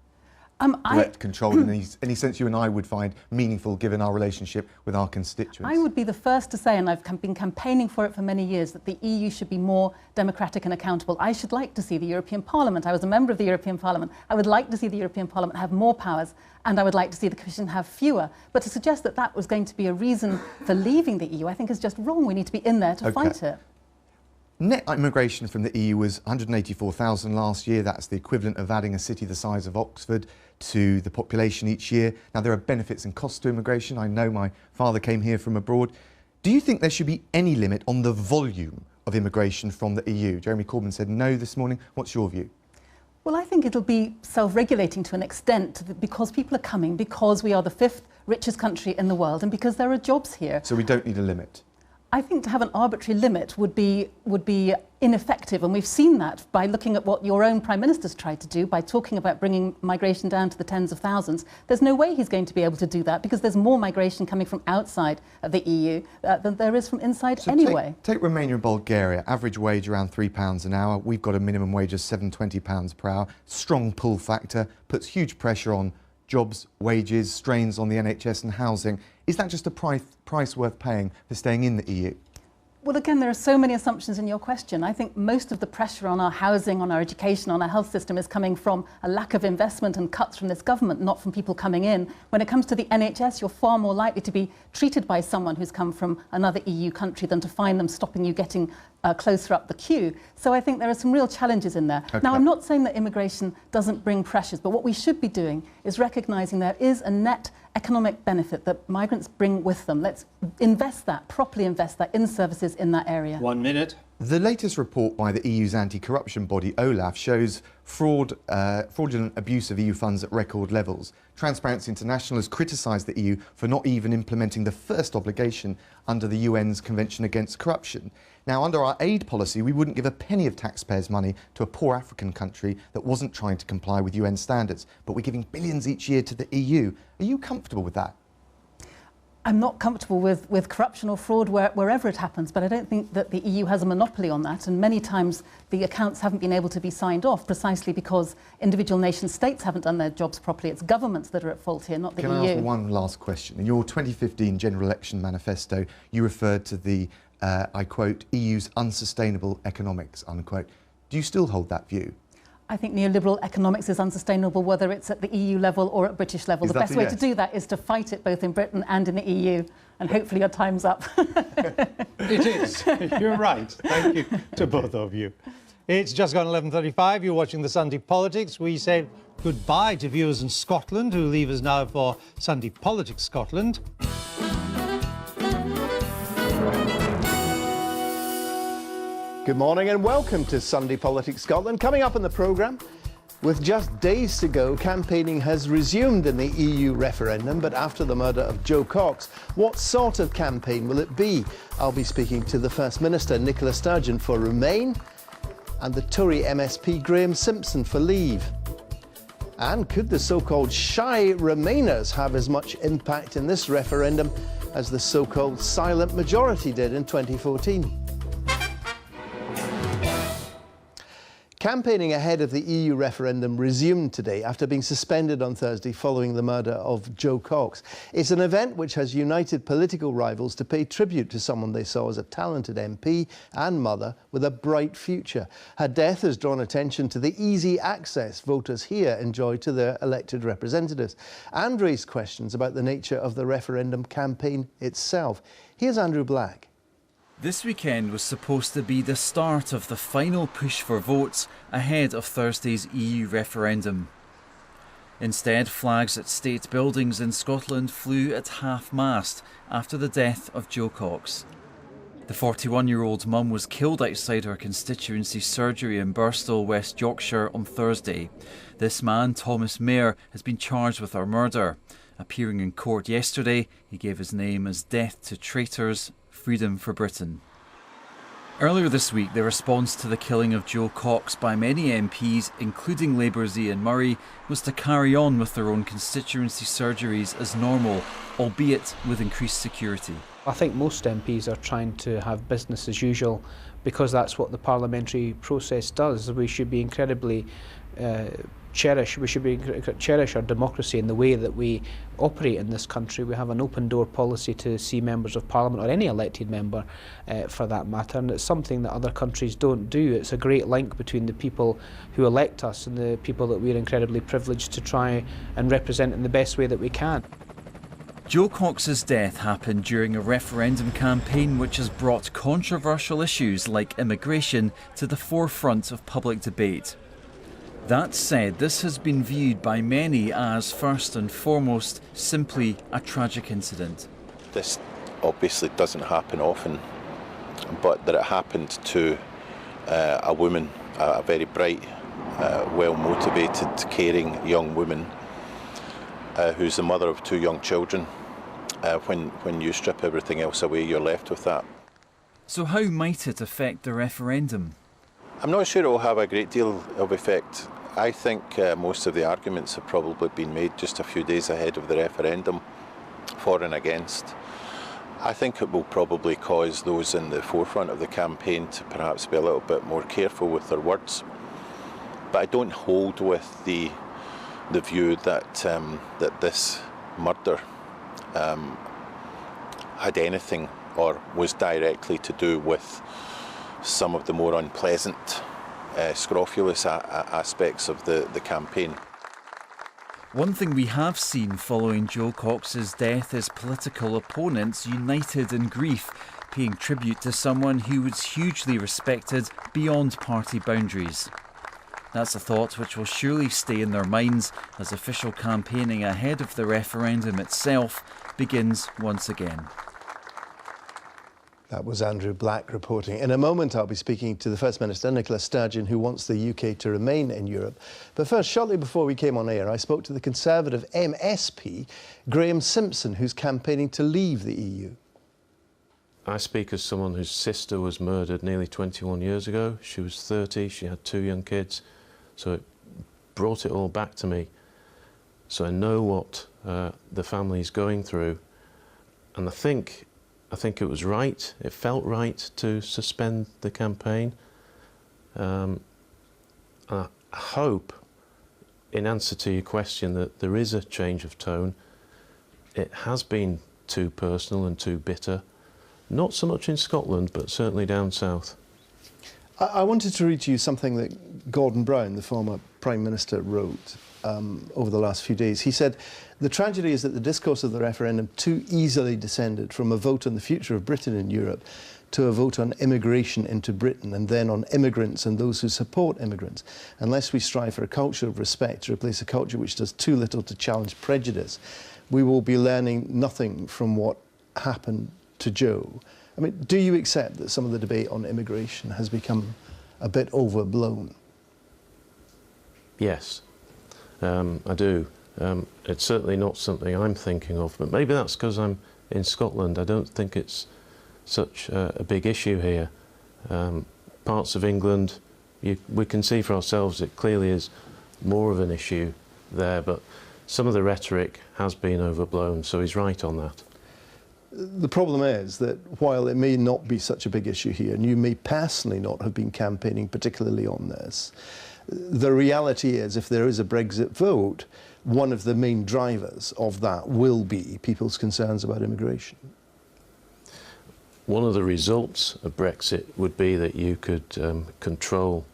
Direct control in any sense you and I would find meaningful given our relationship with our constituents? I would be the first to say, and I've been campaigning for it for many years, that the EU should be more democratic and accountable. I should like to see the European Parliament. I was a member of the European Parliament. I would like to see the European Parliament have more powers, and I would like to see the Commission have fewer. But to suggest that that was going to be a reason for leaving the EU, I think is just wrong. We need to be in there to fight it. Net immigration from the EU was 184,000 last year. That's the equivalent of adding a city the size of Oxford to the population each year. Now, there are benefits and costs to immigration. I know my father came here from abroad. Do you think there should be any limit on the volume of immigration from the EU? Jeremy Corbyn said no this morning. What's your view? Well, I think it'll be self-regulating to an extent because people are coming, because we are the 5th richest country in the world and because there are jobs here. So we don't need a limit? I think to have an arbitrary limit would be ineffective, and we've seen that by looking at what your own Prime Minister's tried to do by talking about bringing migration down to the tens of thousands. There's no way he's going to be able to do that because there's more migration coming from outside of the EU than there is from inside anyway. Take Romania and Bulgaria, average wage around £3 an hour. We've got a minimum wage of £720 per hour. Strong pull factor, puts huge pressure on jobs, wages, strains on the NHS and housing. Is that just a price worth paying for staying in the EU? Well, again, there are so many assumptions in your question. I think most of the pressure on our housing, on our education, on our health system is coming from a lack of investment and cuts from this government, not from people coming in. When it comes to the NHS, you're far more likely to be treated by someone who's come from another EU country than to find them stopping you getting closer up the queue. So I think there are some real challenges in there. Okay. Now, I'm not saying that immigration doesn't bring pressures, but what we should be doing is recognising there is a net economic benefit that migrants bring with them. Let's invest that, properly invest that in services in that area. 1 minute. The latest report by the EU's anti-corruption body, OLAF, shows fraudulent abuse of EU funds at record levels. Transparency International has criticised the EU for not even implementing the first obligation under the UN's Convention Against Corruption. Now, under our aid policy, we wouldn't give a penny of taxpayers' money to a poor African country that wasn't trying to comply with UN standards, but we're giving billions each year to the EU. Are you comfortable with that? I'm not comfortable with corruption or fraud wherever it happens, but I don't think that the EU has a monopoly on that, and many times the accounts haven't been able to be signed off precisely because individual nation states haven't done their jobs properly. It's governments that are at fault here, not the EU. Can I ask one last question? In your 2015 General Election Manifesto, you referred to the, I quote, EU's unsustainable economics, unquote. Do you still hold that view? I think neoliberal economics is unsustainable, whether it's at the EU level or at British level. The best way to do that is to fight it both in Britain and in the EU, and hopefully your time's up. It is. You're right. Thank you to both of you. It's just gone 11:35. You're watching the Sunday Politics. We say goodbye to viewers in Scotland who leave us now for Sunday Politics Scotland. Good morning and welcome to Sunday Politics Scotland. Coming up in the programme, with just days to go, campaigning has resumed in the EU referendum, but after the murder of Jo Cox, what sort of campaign will it be? I'll be speaking to the First Minister, Nicola Sturgeon, for Remain, and the Tory MSP Graham Simpson for Leave. And could the so-called shy Remainers have as much impact in this referendum as the so-called silent majority did in 2014? Campaigning ahead of the EU referendum resumed today after being suspended on Thursday following the murder of Jo Cox. It's an event which has united political rivals to pay tribute to someone they saw as a talented MP and mother with a bright future. Her death has drawn attention to the easy access voters here enjoy to their elected representatives and raised questions about the nature of the referendum campaign itself. Here's Andrew Black. This weekend was supposed to be the start of the final push for votes ahead of Thursday's EU referendum. Instead, flags at state buildings in Scotland flew at half-mast after the death of Jo Cox. The 41-year-old mum was killed outside her constituency surgery in Birstall, West Yorkshire on Thursday. This man, Thomas Mayer, has been charged with her murder. Appearing in court yesterday, he gave his name as Death to Traitors Freedom for Britain. Earlier this week, the response to the killing of Jo Cox by many MPs, including Labour's Ian Murray, was to carry on with their own constituency surgeries as normal, albeit with increased security. I think most MPs are trying to have business as usual because that's what the parliamentary process does. We should be incredibly cherish our democracy in the way that we operate in this country. We have an open door policy to see members of parliament, or any elected member for that matter, and it's something that other countries don't do. It's a great link between the people who elect us and the people that we're incredibly privileged to try and represent in the best way that we can. Jo Cox's death happened during a referendum campaign which has brought controversial issues like immigration to the forefront of public debate. That said, this has been viewed by many as, first and foremost, simply a tragic incident. This obviously doesn't happen often, but that it happened to a woman, a very bright, well-motivated, caring young woman who's the mother of 2 young children. When you strip everything else away, you're left with that. So how might it affect the referendum? I'm not sure it will have a great deal of effect. I think most of the arguments have probably been made just a few days ahead of the referendum, for and against. I think it will probably cause those in the forefront of the campaign to perhaps be a little bit more careful with their words. But I don't hold with the view that that this murder had anything or was directly to do with some of the more unpleasant, scrofulous aspects of the campaign. One thing we have seen following Jo Cox's death is political opponents united in grief, paying tribute to someone who was hugely respected beyond party boundaries. That's a thought which will surely stay in their minds as official campaigning ahead of the referendum itself begins once again. That was Andrew Black reporting. In a moment, I'll be speaking to the First Minister, Nicola Sturgeon, who wants the UK to remain in Europe. But first, shortly before we came on air, I spoke to the Conservative MSP, Graham Simpson, who's campaigning to leave the EU. I speak as someone whose sister was murdered nearly 21 years ago. She was 30, she had 2 young kids, so it brought it all back to me. So I know what the family's going through, and I think it was right, it felt right to suspend the campaign. I hope, in answer to your question, that there is a change of tone. It has been too personal and too bitter, not so much in Scotland, but certainly down south. I wanted to read to you something that Gordon Brown, the former Prime Minister, wrote over the last few days. He said, "The tragedy is that the discourse of the referendum too easily descended from a vote on the future of Britain in Europe to a vote on immigration into Britain and then on immigrants and those who support immigrants. Unless we strive for a culture of respect to replace a culture which does too little to challenge prejudice, we will be learning nothing from what happened to Jo." I mean, do you accept that some of the debate on immigration has become a bit overblown? Yes, I do. It's certainly not something I'm thinking of, but maybe that's because I'm in Scotland. I don't think it's such a big issue here. Parts of England, we can see for ourselves it clearly is more of an issue there, but some of the rhetoric has been overblown, so he's right on that. The problem is that while it may not be such a big issue here, and you may personally not have been campaigning particularly on this, the reality is if there is a Brexit vote, one of the main drivers of that will be people's concerns about immigration. One of the results of Brexit would be that you could control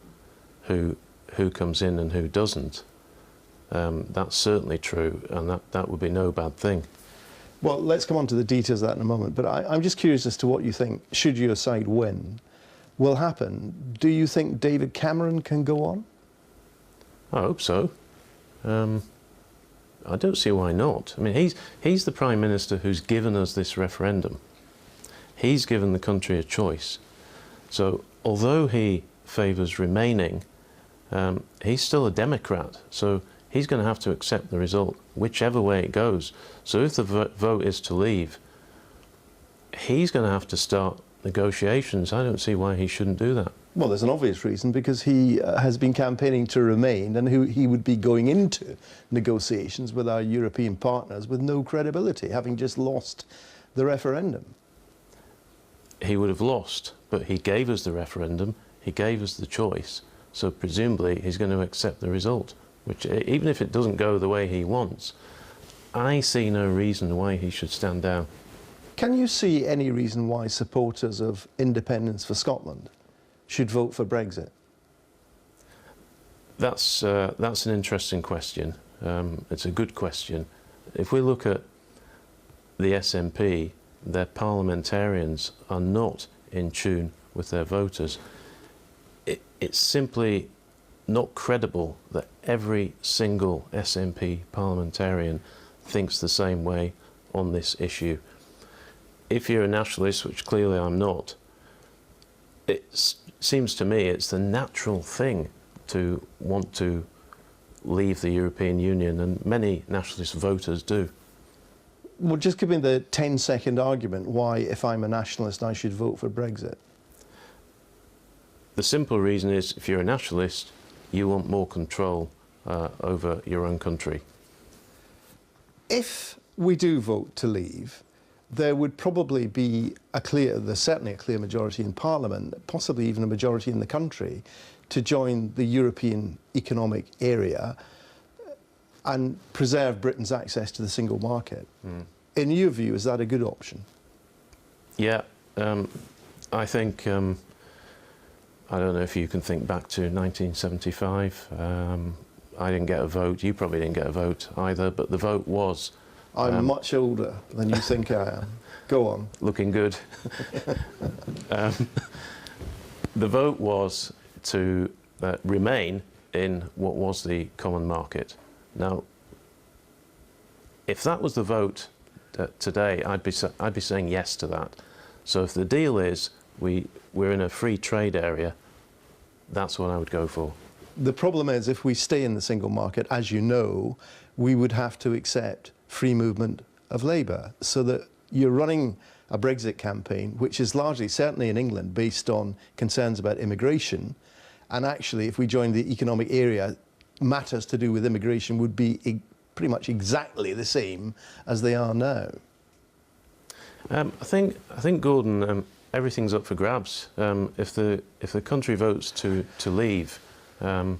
who comes in and who doesn't. That's certainly true, and that would be no bad thing. Well, let's come on to the details of that in a moment, but I'm just curious as to what you think, should your side win, will happen. Do you think David Cameron can go on? I hope so. I don't see why not. I mean, he's the Prime Minister who's given us this referendum. He's given the country a choice. So, although he favours remaining, he's still a Democrat, so he's going to have to accept the result, whichever way it goes. So if the vote is to leave, he's going to have to start negotiations. I don't see why he shouldn't do that. Well, there's an obvious reason, because he has been campaigning to remain, and he would be going into negotiations with our European partners with no credibility, having just lost the referendum. He would have lost, but he gave us the referendum, he gave us the choice, so presumably he's going to accept the result, which, even if it doesn't go the way he wants, I see no reason why he should stand down. Can you see any reason why supporters of independence for Scotland should vote for Brexit? That's an interesting question. It's a good question. If we look at the SNP, their parliamentarians are not in tune with their voters. It's simply not credible that every single SNP parliamentarian thinks the same way on this issue. If you're a nationalist, which clearly I'm not, it seems to me it's the natural thing to want to leave the European Union, and many nationalist voters do. Well, just give me the 10-second argument why, if I'm a nationalist, I should vote for Brexit. The simple reason is, if you're a nationalist, you want more control over your own country. If we do vote to leave, there would probably be there's certainly a clear majority in Parliament, possibly even a majority in the country, to join the European Economic Area and preserve Britain's access to the single market. In your view, is that a good option? Yeah, I think, I don't know if you can think back to 1975. I didn't get a vote, you probably didn't get a vote either, but the vote was... I'm much older than you think I am. Go on. Looking good. The vote was to remain in what was the common market. Now, if that was the vote today, I'd be saying yes to that. So if the deal is we're in a free trade area, that's what I would go for. The problem is, if we stay in the single market, as you know, we would have to accept free movement of labour, so that you're running a Brexit campaign, which is largely, certainly in England, based on concerns about immigration. And actually, if we join the economic area, matters to do with immigration would be pretty much exactly the same as they are now. I think, Gordon, everything's up for grabs. If the country votes to leave, then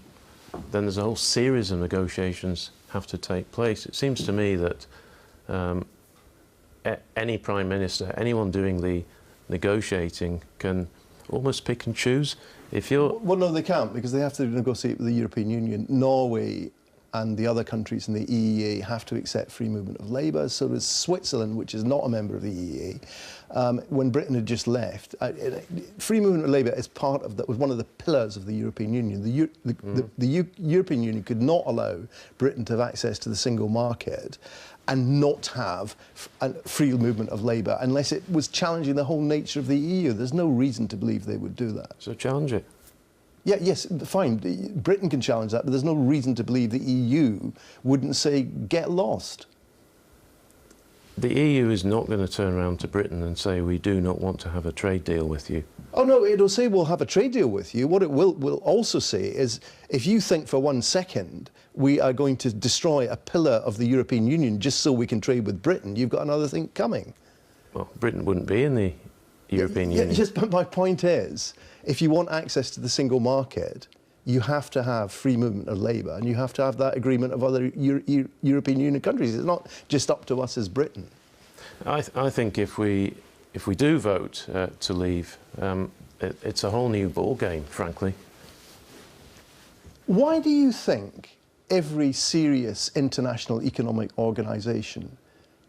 there's a whole series of negotiations have to take place. It seems to me that any Prime Minister, anyone doing the negotiating, can almost pick and choose. If you're... Well, no, they can't, because they have to negotiate with the European Union. Norway and the other countries in the EEA have to accept free movement of labour. So does Switzerland, which is not a member of the EEA. When Britain had just left, free movement of labour is part of that, was one of the pillars of the European Union. The European Union could not allow Britain to have access to the single market and not have free movement of labour unless it was challenging the whole nature of the EU. There's no reason to believe they would do that. So challenge it. Yeah, yes, fine. Britain can challenge that, but there's no reason to believe the EU wouldn't say, get lost. The EU is not going to turn around to Britain and say, we do not want to have a trade deal with you. Oh, no, it'll say, we'll have a trade deal with you. What it will also say is, if you think for 1 second we are going to destroy a pillar of the European Union just so we can trade with Britain, you've got another thing coming. Well, Britain wouldn't be in the European Union. Yes, but my point is, if you want access to the single market, you have to have free movement of labour, and you have to have that agreement of other European Union countries. It's not just up to us as Britain. I think if we do vote to leave, it's a whole new ball game, frankly. Why do you think every serious international economic organisation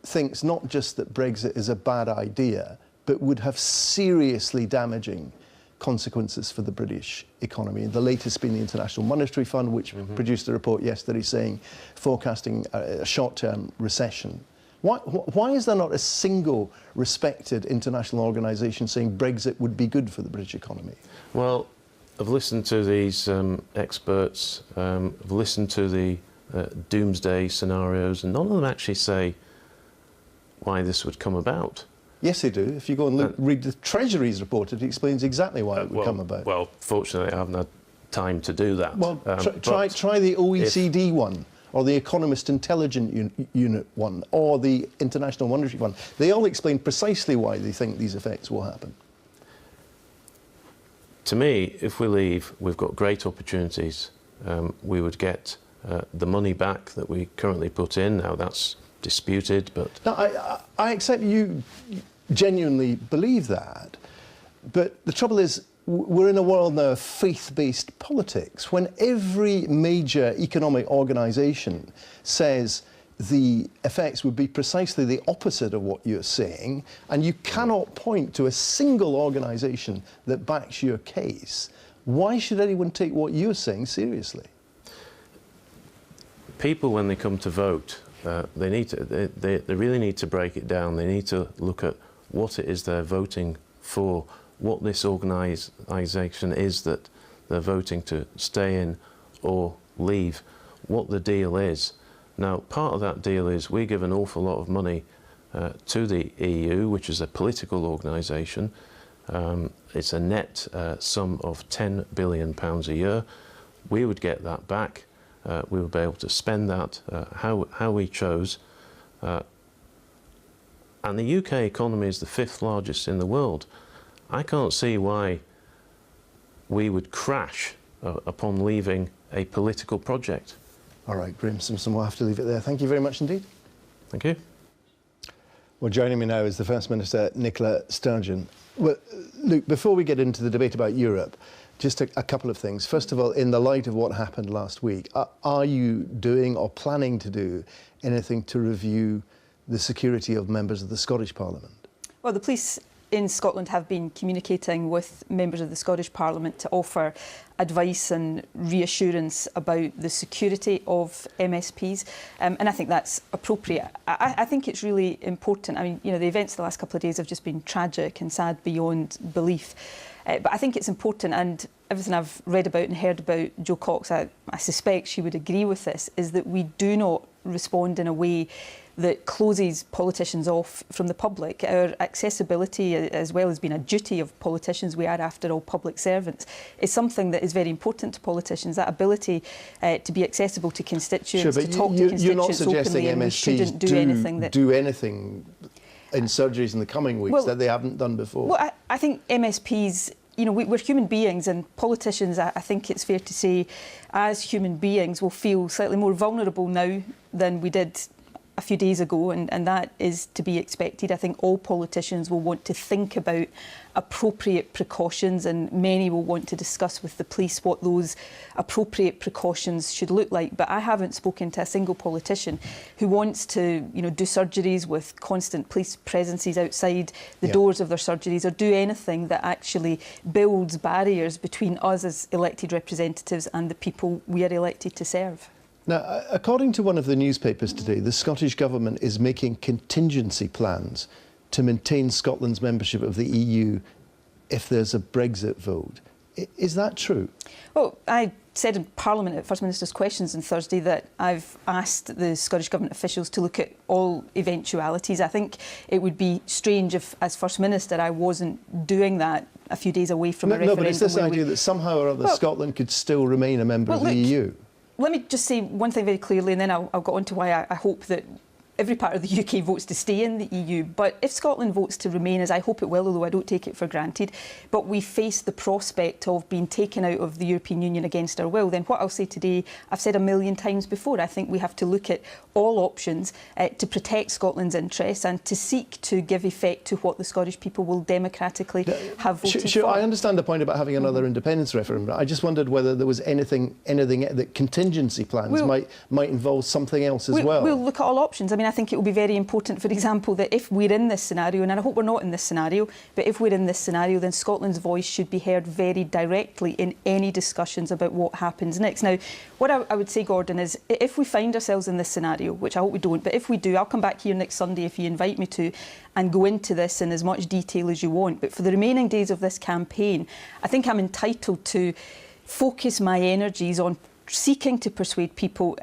thinks not just that Brexit is a bad idea, but would have seriously damaging consequences for the British economy? The latest being the International Monetary Fund, which produced a report yesterday saying, forecasting a short-term recession. Why is there not a single respected international organisation saying Brexit would be good for the British economy? Well, I've listened to these experts, I've listened to the doomsday scenarios, and none of them actually say why this would come about. Yes, they do. If you go and read the Treasury's report, it explains exactly why it would come about. Well, fortunately, I haven't had time to do that. Well, try the OECD one, or the Economist Intelligence Unit one, or the International Monetary Fund. They all explain precisely why they think these effects will happen. To me, if we leave, we've got great opportunities. We would get the money back that we currently put in. Now, that's disputed, but... Now, I accept you genuinely believe that, but the trouble is, we're in a world now of faith-based politics. When every major economic organisation says the effects would be precisely the opposite of what you're saying, and you cannot point to a single organisation that backs your case, why should anyone take what you're saying seriously? People, when they come to vote, they really need to break it down. They need to look at what it is they're voting for, what this organisation is that they're voting to stay in or leave, what the deal is. Now, part of that deal is we give an awful lot of money to the EU, which is a political organisation. It's a net sum of £10 billion a year. We would get that back. We would be able to spend that how we chose. And the UK economy is the 5th largest in the world. I can't see why we would crash upon leaving a political project. All right, Graham Simpson, we'll have to leave it there. Thank you very much indeed. Thank you. Well, joining me now is the First Minister, Nicola Sturgeon. Well, Luke, before we get into the debate about Europe, just a couple of things. First of all, in the light of what happened last week, are you doing or planning to do anything to review the security of members of the Scottish Parliament? Well, the police in Scotland have been communicating with members of the Scottish Parliament to offer advice and reassurance about the security of MSPs, and I think that's appropriate. I think it's really important. I mean, you know, the events the last couple of days have just been tragic and sad beyond belief. But I think it's important, and everything I've read about and heard about Jo Cox, I suspect she would agree with this, is that we do not respond in a way that closes politicians off from the public. Our accessibility, as well as being a duty of politicians, we are after all public servants, is something that is very important to politicians. That ability to be accessible to constituents, to talk to constituents openly, and we shouldn't do anything in surgeries in the coming weeks that they haven't done before. Well, I think MSPs, you know, we're human beings, and politicians, I think it's fair to say, as human beings, will feel slightly more vulnerable now than we did a few days ago, and that is to be expected. I think all politicians will want to think about appropriate precautions, and many will want to discuss with the police what those appropriate precautions should look like. But I haven't spoken to a single politician who wants to, you know, do surgeries with constant police presences outside the doors of their surgeries, or do anything that actually builds barriers between us as elected representatives and the people we are elected to serve. Now, according to one of the newspapers today, the Scottish Government is making contingency plans to maintain Scotland's membership of the EU if there's a Brexit vote. Is that true? Well, I said in Parliament at First Minister's Questions on Thursday that I've asked the Scottish Government officials to look at all eventualities. I think it would be strange if, as First Minister, I wasn't doing that a few days away from a referendum. No, but it's this idea that somehow or other Scotland could still remain a member of the EU. Let me just say one thing very clearly, and then I'll go on to why I hope that every part of the UK votes to stay in the EU. But if Scotland votes to remain, as I hope it will, although I don't take it for granted, but we face the prospect of being taken out of the European Union against our will, then what I'll say today, I've said a million times before, I think we have to look at all options to protect Scotland's interests and to seek to give effect to what the Scottish people will democratically have voted for. I understand the point about having another independence referendum. I just wondered whether there was anything that contingency plans might involve something else as well. We'll look at all options. I mean, I think it will be very important, for example, that if we're in this scenario, and I hope we're not in this scenario, but if we're in this scenario, then Scotland's voice should be heard very directly in any discussions about what happens next. Now, what I would say, Gordon, is if we find ourselves in this scenario, which I hope we don't, but if we do, I'll come back here next Sunday if you invite me to, and go into this in as much detail as you want. But for the remaining days of this campaign, I think I'm entitled to focus my energies on seeking to persuade people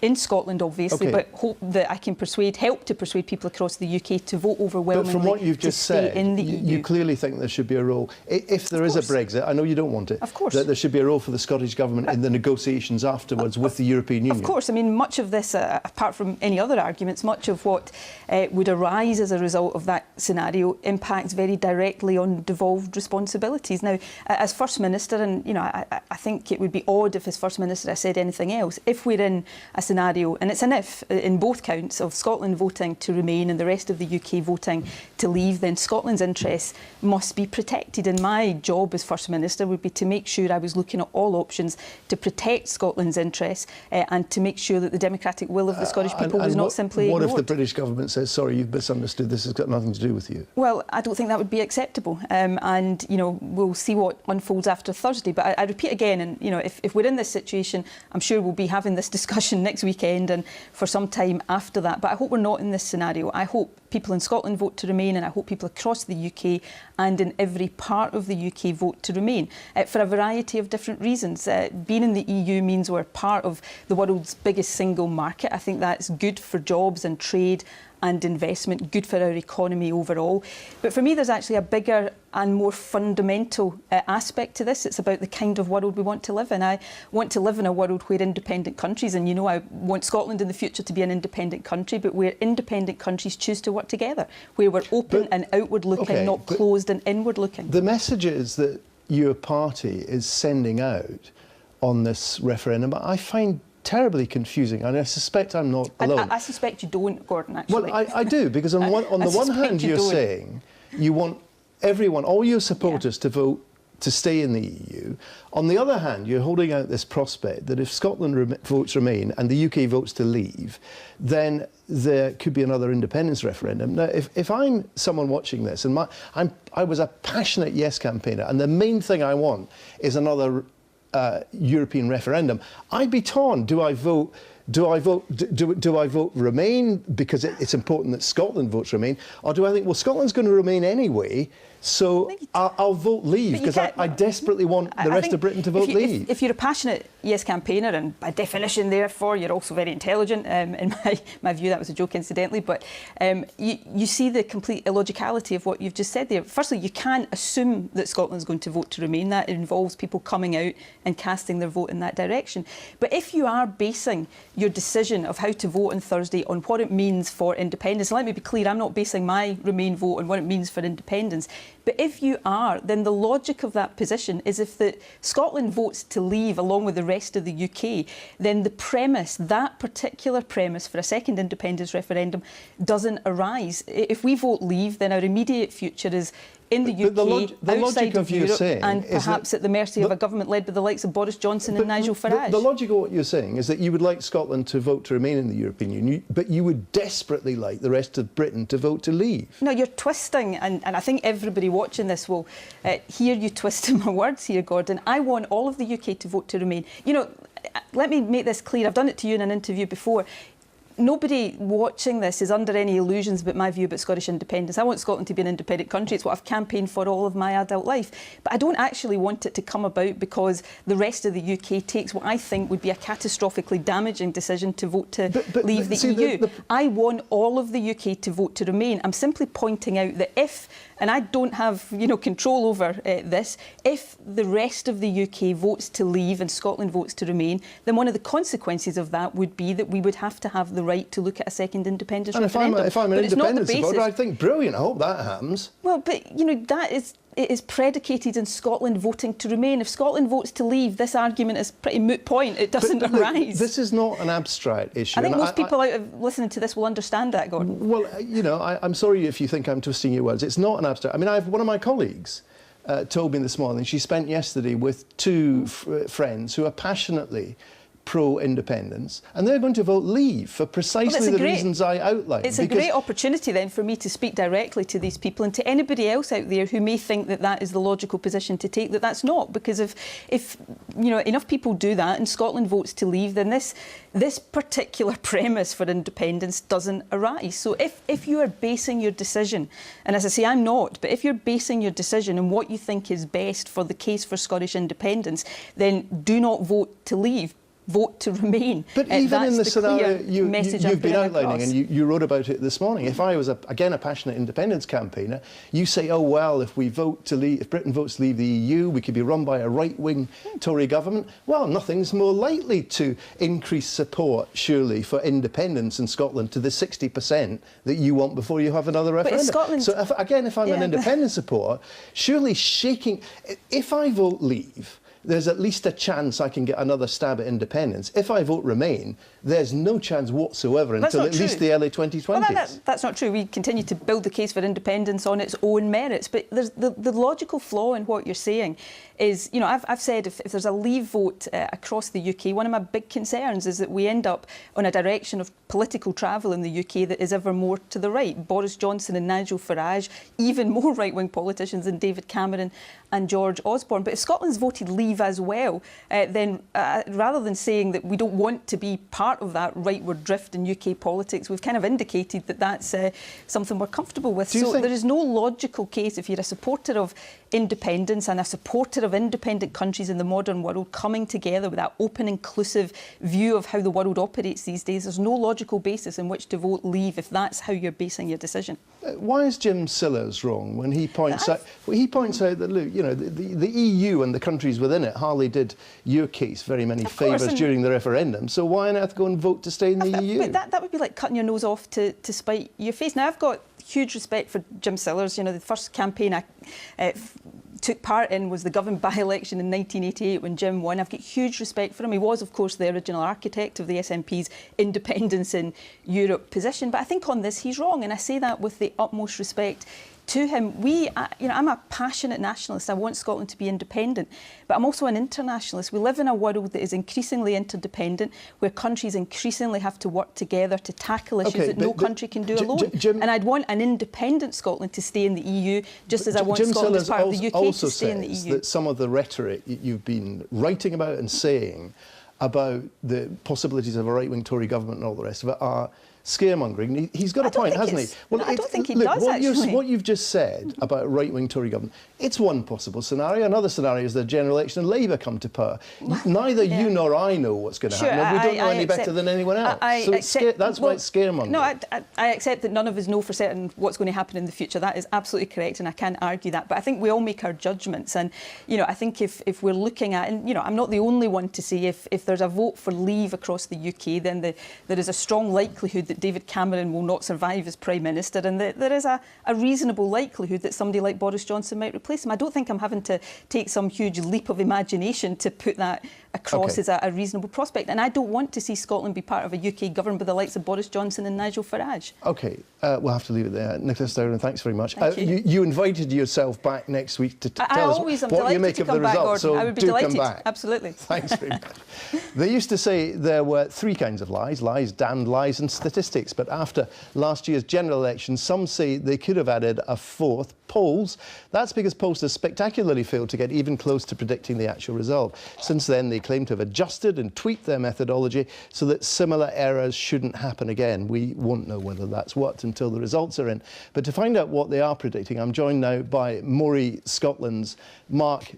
in Scotland, obviously, Okay. but hope that I can help to persuade people across the UK to vote overwhelmingly. But from what you've just to stay said, in the EU. you clearly think there should be a role. If there is a Brexit, I know you don't want it. Of course. That there should be a role for the Scottish Government in the negotiations afterwards with the European Union. Of course. I mean, much of this, apart from any other arguments, much of what would arise as a result of that scenario impacts very directly on devolved responsibilities. Now, as First Minister, and I think it would be odd if as First Minister I said anything else, if we're in a scenario, and it's an if in both counts, of Scotland voting to remain and the rest of the UK voting to leave, then Scotland's interests must be protected. And my job as First Minister would be to make sure I was looking at all options to protect Scotland's interests and to make sure that the democratic will of the Scottish people was not simply ignored. What if the British government says, sorry, you've misunderstood, this has got nothing to do with you? Well, I don't think that would be acceptable. And, we'll see what unfolds after Thursday. But I repeat again, and, if we're in this situation, I'm sure we'll be having this discussion next weekend and for some time after that. But I hope we're not in this scenario. I hope people in Scotland vote to remain, and I hope people across the UK and in every part of the UK vote to remain for a variety of different reasons. Being in the EU means we're part of the world's biggest single market. I think that's good for jobs and trade and investment, good for our economy overall. But for me, there's actually a bigger and more fundamental aspect to this. It's about the kind of world we want to live in. I want to live in a world where independent countries, and I want Scotland in the future to be an independent country, but where independent countries choose to work together, where we're open and outward-looking, not closed and inward-looking. The messages that your party is sending out on this referendum, I find terribly confusing, and I suspect I'm not alone. I suspect you don't, Gordon, actually. Well, I do, because on the one hand you're saying you want everyone, all your supporters, to vote to stay in the EU. On the other hand, you're holding out this prospect that if Scotland votes remain and the UK votes to leave, then there could be another independence referendum. Now, if I'm someone watching this, and I was a passionate yes campaigner, and the main thing I want is another European referendum, I'd be torn. Do I vote Remain because it's important that Scotland votes Remain, or do I think, well, Scotland's going to remain anyway, so I'll vote Leave, because I desperately want the rest of Britain to vote Leave. If you're a passionate yes campaigner, and by definition therefore you're also very intelligent, in my view, that was a joke incidentally, but you see the complete illogicality of what you've just said there. Firstly, you can't assume that Scotland's going to vote to remain. That involves people coming out and casting their vote in that direction. But if you are basing your decision of how to vote on Thursday on what it means for independence, and let me be clear, I'm not basing my Remain vote on what it means for independence, but if you are, then the logic of that position is if Scotland votes to leave along with the rest of the UK, then the premise, that particular premise for a second independence referendum doesn't arise. If we vote Leave, then our immediate future is in the UK, outside of Europe, and perhaps at the mercy of a government led by the likes of Boris Johnson and Nigel Farage. The logic of what you're saying is that you would like Scotland to vote to remain in the European Union, but you would desperately like the rest of Britain to vote to leave. No, you're twisting, and I think everybody watching this will hear you twisting my words here, Gordon. I want all of the UK to vote to remain. Let me make this clear. I've done it to you in an interview before. Nobody watching this is under any illusions about my view about Scottish independence. I want Scotland to be an independent country. It's what I've campaigned for all of my adult life. But I don't actually want it to come about because the rest of the UK takes what I think would be a catastrophically damaging decision to vote to leave the EU. I want all of the UK to vote to remain. I'm simply pointing out that if, and I don't have control over this, if the rest of the UK votes to leave and Scotland votes to remain, then one of the consequences of that would be that we would have to have the right to look at a second independence referendum. If I'm an independence supporter, I think, brilliant, I hope that happens. Well, but, it is predicated in Scotland voting to remain. If Scotland votes to leave, this argument is a pretty moot point. It doesn't arise. This is not an abstract issue. I think most people out of listening to this will understand that, Gordon. Well, I'm sorry if you think I'm twisting your words. It's not an abstract. I mean, one of my colleagues told me this morning she spent yesterday with two friends who are passionately pro-independence, and they're going to vote Leave for precisely the reasons I outlined. It's a great opportunity then for me to speak directly to these people and to anybody else out there who may think that that is the logical position to take, that's not, because if enough people do that and Scotland votes to leave, then this particular premise for independence doesn't arise. So if you are basing your decision, and as I say, I'm not, but if you're basing your decision on what you think is best for the case for Scottish independence, then do not vote to leave. vote to remain. But even that's in the the scenario you've been outlining, and you wrote about it this morning, if I was, again, a passionate independence campaigner, you say, oh, well, if Britain votes to leave the EU, we could be run by a right-wing Tory government. Well, nothing's more likely to increase support, surely, for independence in Scotland to the 60% that you want before you have another referendum. So, if I'm an independence supporter, surely if I vote leave, there's at least a chance I can get another stab at independence. If I vote Remain, there's no chance whatsoever until at least the early 2020s. Well, that's not true. We continue to build the case for independence on its own merits. But there's the logical flaw in what you're saying is, you know, I've said if there's a leave vote across the UK, one of my big concerns is that we end up on a direction of political travel in the UK that is ever more to the right. Boris Johnson and Nigel Farage, even more right-wing politicians than David Cameron and George Osborne. But if Scotland's voted leave as well, then rather than saying that we don't want to be part of that rightward drift in UK politics, we've kind of indicated that that's something we're comfortable with. So there is no logical case if you're a supporter of independence and a supporter of independent countries in the modern world coming together with that open, inclusive view of how the world operates these days. There's no logical basis in which to vote leave if that's how you're basing your decision. Why is Jim Sillars wrong when he points out that, look, you know, the EU and the countries within it hardly did your case very many favours during the referendum, so why on earth go and vote to stay in the EU? But that would be like cutting your nose off to spite your face. Now, I've got huge respect for Jim Sillars. You know, the first campaign I took part in was the Govan by-election in 1988 when Jim won. I've got huge respect for him. He was, of course, the original architect of the SNP's independence in Europe position. But I think on this he's wrong, and I say that with the utmost respect to him. I'm a passionate nationalist. I want Scotland to be independent, but I'm also an internationalist. We live in a world that is increasingly interdependent, where countries increasingly have to work together to tackle issues that no country can do alone. And I'd want an independent Scotland to stay in the EU, just as I want Scotland as part of the UK to stay in the EU. Also says that some of the rhetoric you've been writing about and saying about the possibilities of a right-wing Tory government and all the rest of it are scaremongering. He's got a point, hasn't he? Well, I don't think he does, actually. What you've just said about a right-wing Tory government, it's one possible scenario. Another scenario is the general election and Labour come to power. Neither you nor I know what's going to happen. We don't know any better than anyone else. That's why it's scaremongering. No, I accept that none of us know for certain what's going to happen in the future. That is absolutely correct, and I can't argue that. But I think we all make our judgments. And, you know, I think if we're looking at, and, you know, I'm not the only one to say if there's a vote for leave across the UK, then there is a strong likelihood that David Cameron will not survive as Prime Minister, and there is a reasonable likelihood that somebody like Boris Johnson might replace him. I don't think I'm having to take some huge leap of imagination to put that across as a reasonable prospect. And I don't want to see Scotland be part of a UK governed by the likes of Boris Johnson and Nigel Farage. OK, we'll have to leave it there. Nicola Sturgeon, thanks very much. You invited yourself back next week to tell us what you make of the results, so I would be do delighted. come back. Absolutely. Thanks very much. They used to say there were three kinds of lies, damned lies and statistics. But after last year's general election, some say they could have added a fourth, polls. That's because pollsters spectacularly failed to get even close to predicting the actual result. Since then, they claim to have adjusted and tweaked their methodology so that similar errors shouldn't happen again. We won't know whether that's what until the results are in. But to find out what they are predicting, I'm joined now by Mori Scotland's Mark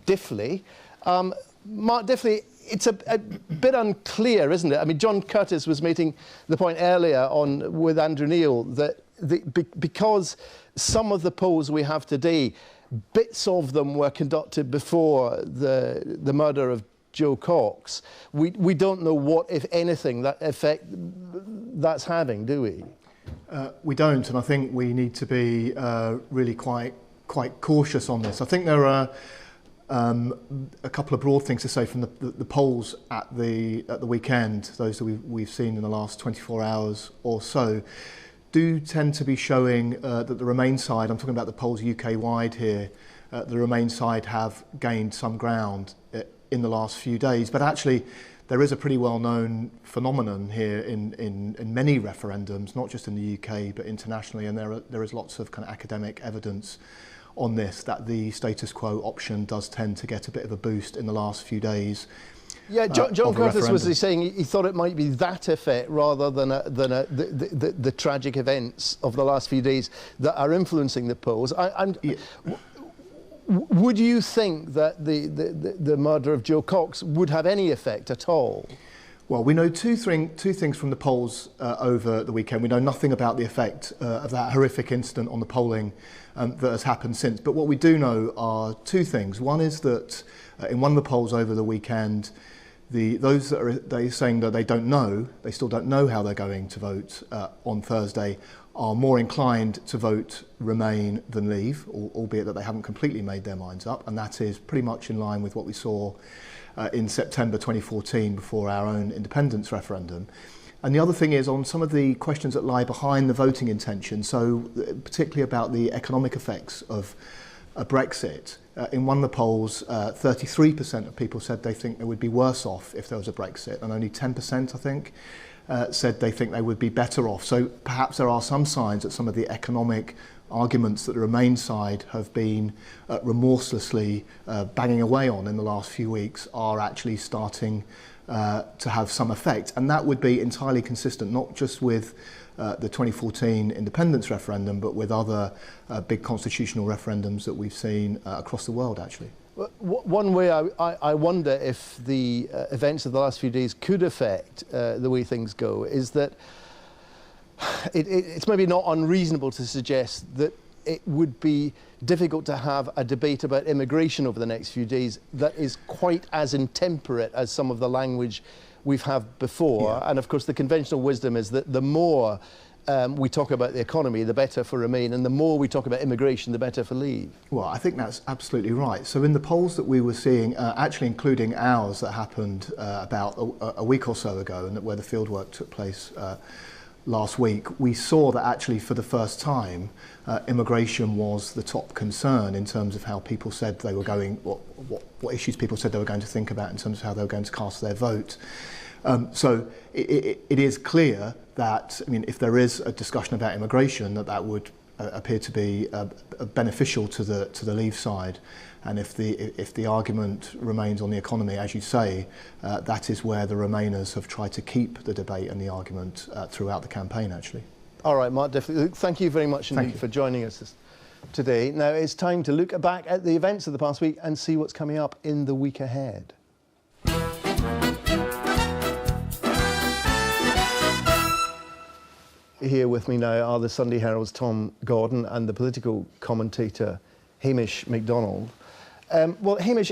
Diffley. Mark Diffley, it's a bit unclear, isn't it? I mean, John Curtis was making the point earlier with Andrew Neil that because some of the polls we have today, bits of them were conducted before the murder of Joe Cox. We don't know what, if anything, that effect that's having, do we? We don't, and I think we need to be really quite cautious on this. I think there are a couple of broad things to say from the polls at the weekend, those that we've seen in the last 24 hours or so, do tend to be showing that the Remain side, I'm talking about the polls UK-wide here, the Remain side have gained some ground in the last few days. But actually, there is a pretty well-known phenomenon here in many referendums, not just in the UK, but internationally, and there is lots of kind of academic evidence on this, that the status quo option does tend to get a bit of a boost in the last few days. Yeah, John Curtis was saying he thought it might be that effect rather than the tragic events of the last few days that are influencing the polls. Would you think that the murder of Jo Cox would have any effect at all? Well, we know two things from the polls over the weekend. We know nothing about the effect of that horrific incident on the polling that has happened since. But what we do know are two things. One is that in one of the polls over the weekend, those that are saying that they still don't know how they're going to vote on Thursday, are more inclined to vote Remain than Leave, albeit that they haven't completely made their minds up. And that is pretty much in line with what we saw in September 2014 before our own independence referendum. And the other thing is on some of the questions that lie behind the voting intention, so particularly about the economic effects of a Brexit. In one of the polls, 33% of people said they think they would be worse off if there was a Brexit, and only 10%, I think, said they think they would be better off. So perhaps there are some signs that some of the economic arguments that the Remain side have been remorselessly banging away on in the last few weeks are actually starting to have some effect. And that would be entirely consistent, not just with the 2014 independence referendum, but with other big constitutional referendums that we've seen across the world, actually. One way I wonder if the events of the last few days could affect the way things go is that it's maybe not unreasonable to suggest that it would be difficult to have a debate about immigration over the next few days that is quite as intemperate as some of the language we've had before. Yeah. And of course the conventional wisdom is that the more we talk about the economy, the better for Remain, and the more we talk about immigration, the better for Leave. Well, I think that's absolutely right. So in the polls that we were seeing, actually including ours that happened about a week or so ago, and where the fieldwork took place last week, we saw that actually for the first time immigration was the top concern in terms of how people said they were going, what issues people said they were going to think about in terms of how they were going to cast their vote. So it is clear that, I mean, if there is a discussion about immigration, that would appear to be beneficial to the Leave side. And if the argument remains on the economy, as you say, that is where the Remainers have tried to keep the debate and the argument throughout the campaign, actually. All right, Mark, definitely. Thank you very much indeed for joining us today. Now it's time to look back at the events of the past week and see what's coming up in the week ahead. Here with me now are the Sunday Herald's Tom Gordon and the political commentator Hamish MacDonald. Well, Hamish,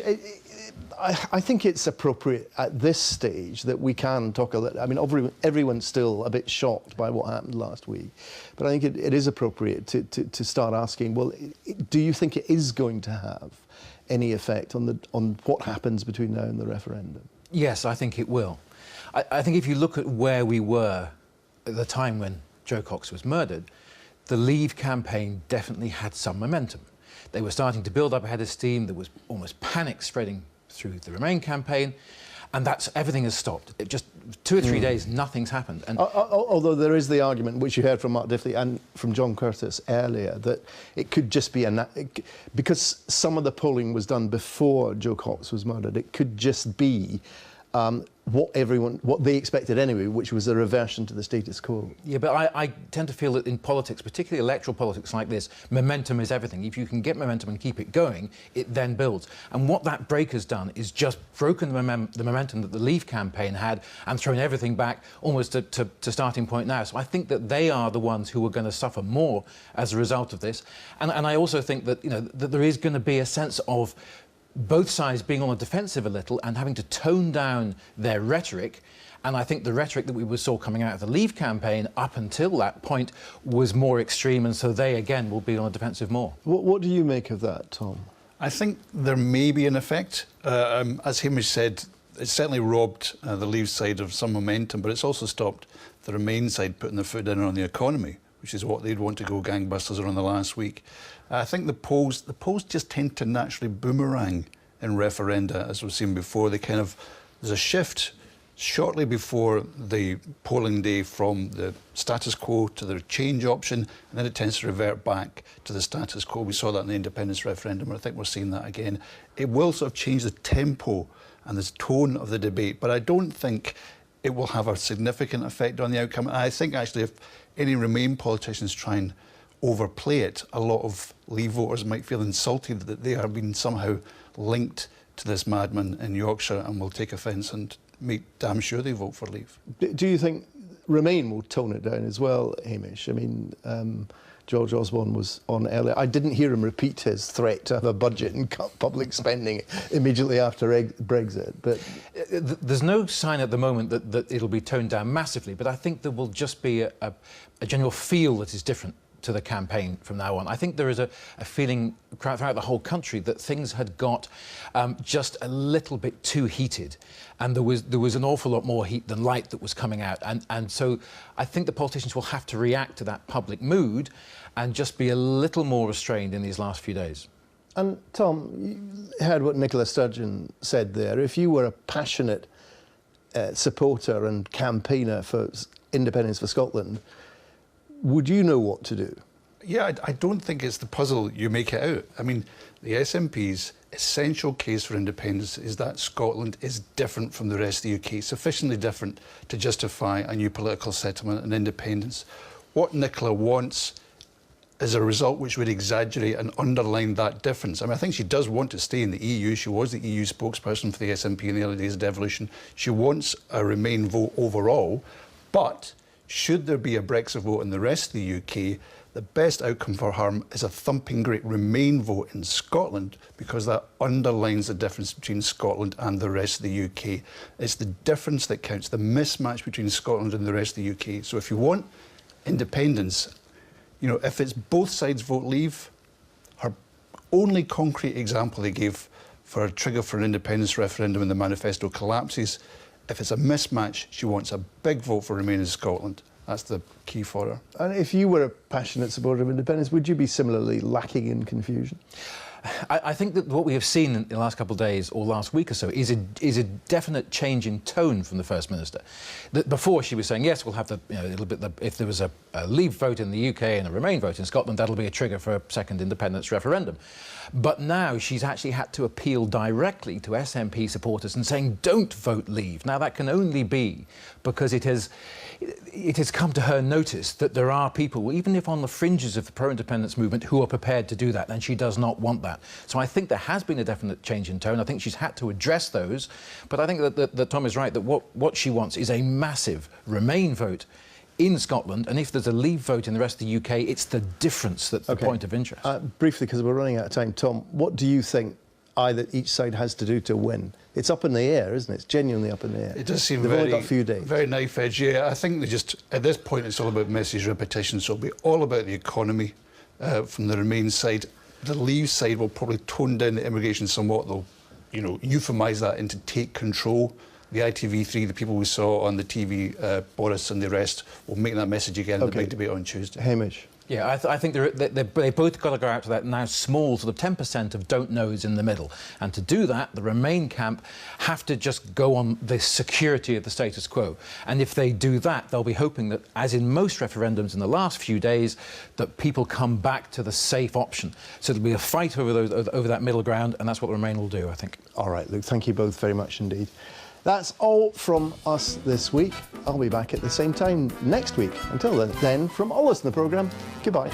I think it's appropriate at this stage that we can talk a little. I mean, everyone's still a bit shocked by what happened last week, but I think it is appropriate to start asking, well, do you think it is going to have any effect on what happens between now and the referendum? Yes, I think it will. I think if you look at where we were at the time when Jo Cox was murdered, the Leave campaign definitely had some momentum. They were starting to build up a head of steam. There was almost panic spreading through the Remain campaign, and everything has stopped. It just 2 or 3 days, nothing's happened. And although there is the argument, which you heard from Mark Diffley and from John Curtis earlier, that it could just be because some of the polling was done before Jo Cox was murdered. It could just be what they expected anyway, which was a reversion to the status quo. Yeah, but I tend to feel that in politics, particularly electoral politics like this, momentum is everything. If you can get momentum and keep it going, it then builds. And what that break has done is just broken the momentum that the Leave campaign had and thrown everything back almost to starting point now. So I think that they are the ones who are going to suffer more as a result of this. And I also think that, that there is going to be a sense of both sides being on the defensive a little and having to tone down their rhetoric. And I think the rhetoric that we saw coming out of the Leave campaign up until that point was more extreme, and so they, again, will be on the defensive more. What do you make of that, Tom? I think there may be an effect. As Hamish said, it's certainly robbed the Leave side of some momentum, but it's also stopped the Remain side putting their foot down on the economy, which is what they'd want to go gangbusters on the last week. I think the polls just tend to naturally boomerang in referenda, as we've seen before. There's a shift shortly before the polling day from the status quo to the change option, and then it tends to revert back to the status quo. We saw that in the independence referendum, and I think we're seeing that again. It will sort of change the tempo and the tone of the debate, but I don't think it will have a significant effect on the outcome. And I think actually if any Remain politicians try and overplay it, a lot of Leave voters might feel insulted that they are being somehow linked to this madman in Yorkshire and will take offence and make damn sure they vote for Leave. Do you think Remain will tone it down as well, Hamish? I mean, George Osborne was on earlier. I didn't hear him repeat his threat to have a budget and cut public spending immediately after Brexit. But there's no sign at the moment that it'll be toned down massively, but I think there will just be a general feel that is different to the campaign from now on. I think there is a feeling throughout the whole country that things had got just a little bit too heated, and there was an awful lot more heat than light that was coming out, and so I think the politicians will have to react to that public mood and just be a little more restrained in these last few days. And Tom, you heard what Nicola Sturgeon said there. If you were a passionate supporter and campaigner for independence for Scotland, would you know what to do? Yeah, I don't think it's the puzzle you make it out. I mean, the SNP's essential case for independence is that Scotland is different from the rest of the UK, sufficiently different to justify a new political settlement and independence. What Nicola wants is a result which would exaggerate and underline that difference. I mean, I think she does want to stay in the EU. She was the EU spokesperson for the SNP in the early days of devolution. She wants a Remain vote overall, but should there be a Brexit vote in the rest of the UK, the best outcome for her is a thumping great Remain vote in Scotland, because that underlines the difference between Scotland and the rest of the UK. It's the difference that counts, the mismatch between Scotland and the rest of the UK. So if you want independence, you know, if it's both sides vote Leave, her only concrete example they gave for a trigger for an independence referendum in the manifesto collapses. If it's a mismatch, she wants a big vote for Remain in Scotland. That's the key for her. And if you were a passionate supporter of independence, would you be similarly lacking in confusion? I think that what we have seen in the last couple of days or last week or so is a definite change in tone from the First Minister. Before she was saying, yes, we'll have if there was a Leave vote in the UK and a Remain vote in Scotland, that'll be a trigger for a second independence referendum. But now she's actually had to appeal directly to SNP supporters and saying, don't vote Leave. Now that can only be because it has come to her notice that there are people, even if on the fringes of the pro-independence movement, who are prepared to do that, and she does not want that. So I think there has been a definite change in tone. I think she's had to address those, but I think that Tom is right, that what she wants is a massive Remain vote in Scotland, and if there's a Leave vote in the rest of the UK, it's the difference that's the point of interest. Briefly, because we're running out of time, Tom, what do you think each side has to do to win? It's up in the air, isn't it? It's genuinely up in the air. It does seem They've only got a few days. Very knife edge, yeah. I think they just, at this point, it's all about message repetition, so it'll be all about the economy from the Remain side. The Leave side will probably tone down the immigration somewhat. They'll, euphemise that into take control. The ITV3, the people we saw on the TV, Boris and the rest, will make that message again in the big debate on Tuesday. Hamish. Yeah, I think they both got to go out to that now small sort of 10% of don't knows in the middle. And to do that, the Remain camp have to just go on the security of the status quo. And if they do that, they'll be hoping that, as in most referendums in the last few days, that people come back to the safe option. So there'll be a fight over that middle ground, and that's what the Remain will do, I think. All right, Luke, thank you both very much indeed. That's all from us this week. I'll be back at the same time next week. Until then, from all of us in the programme, goodbye.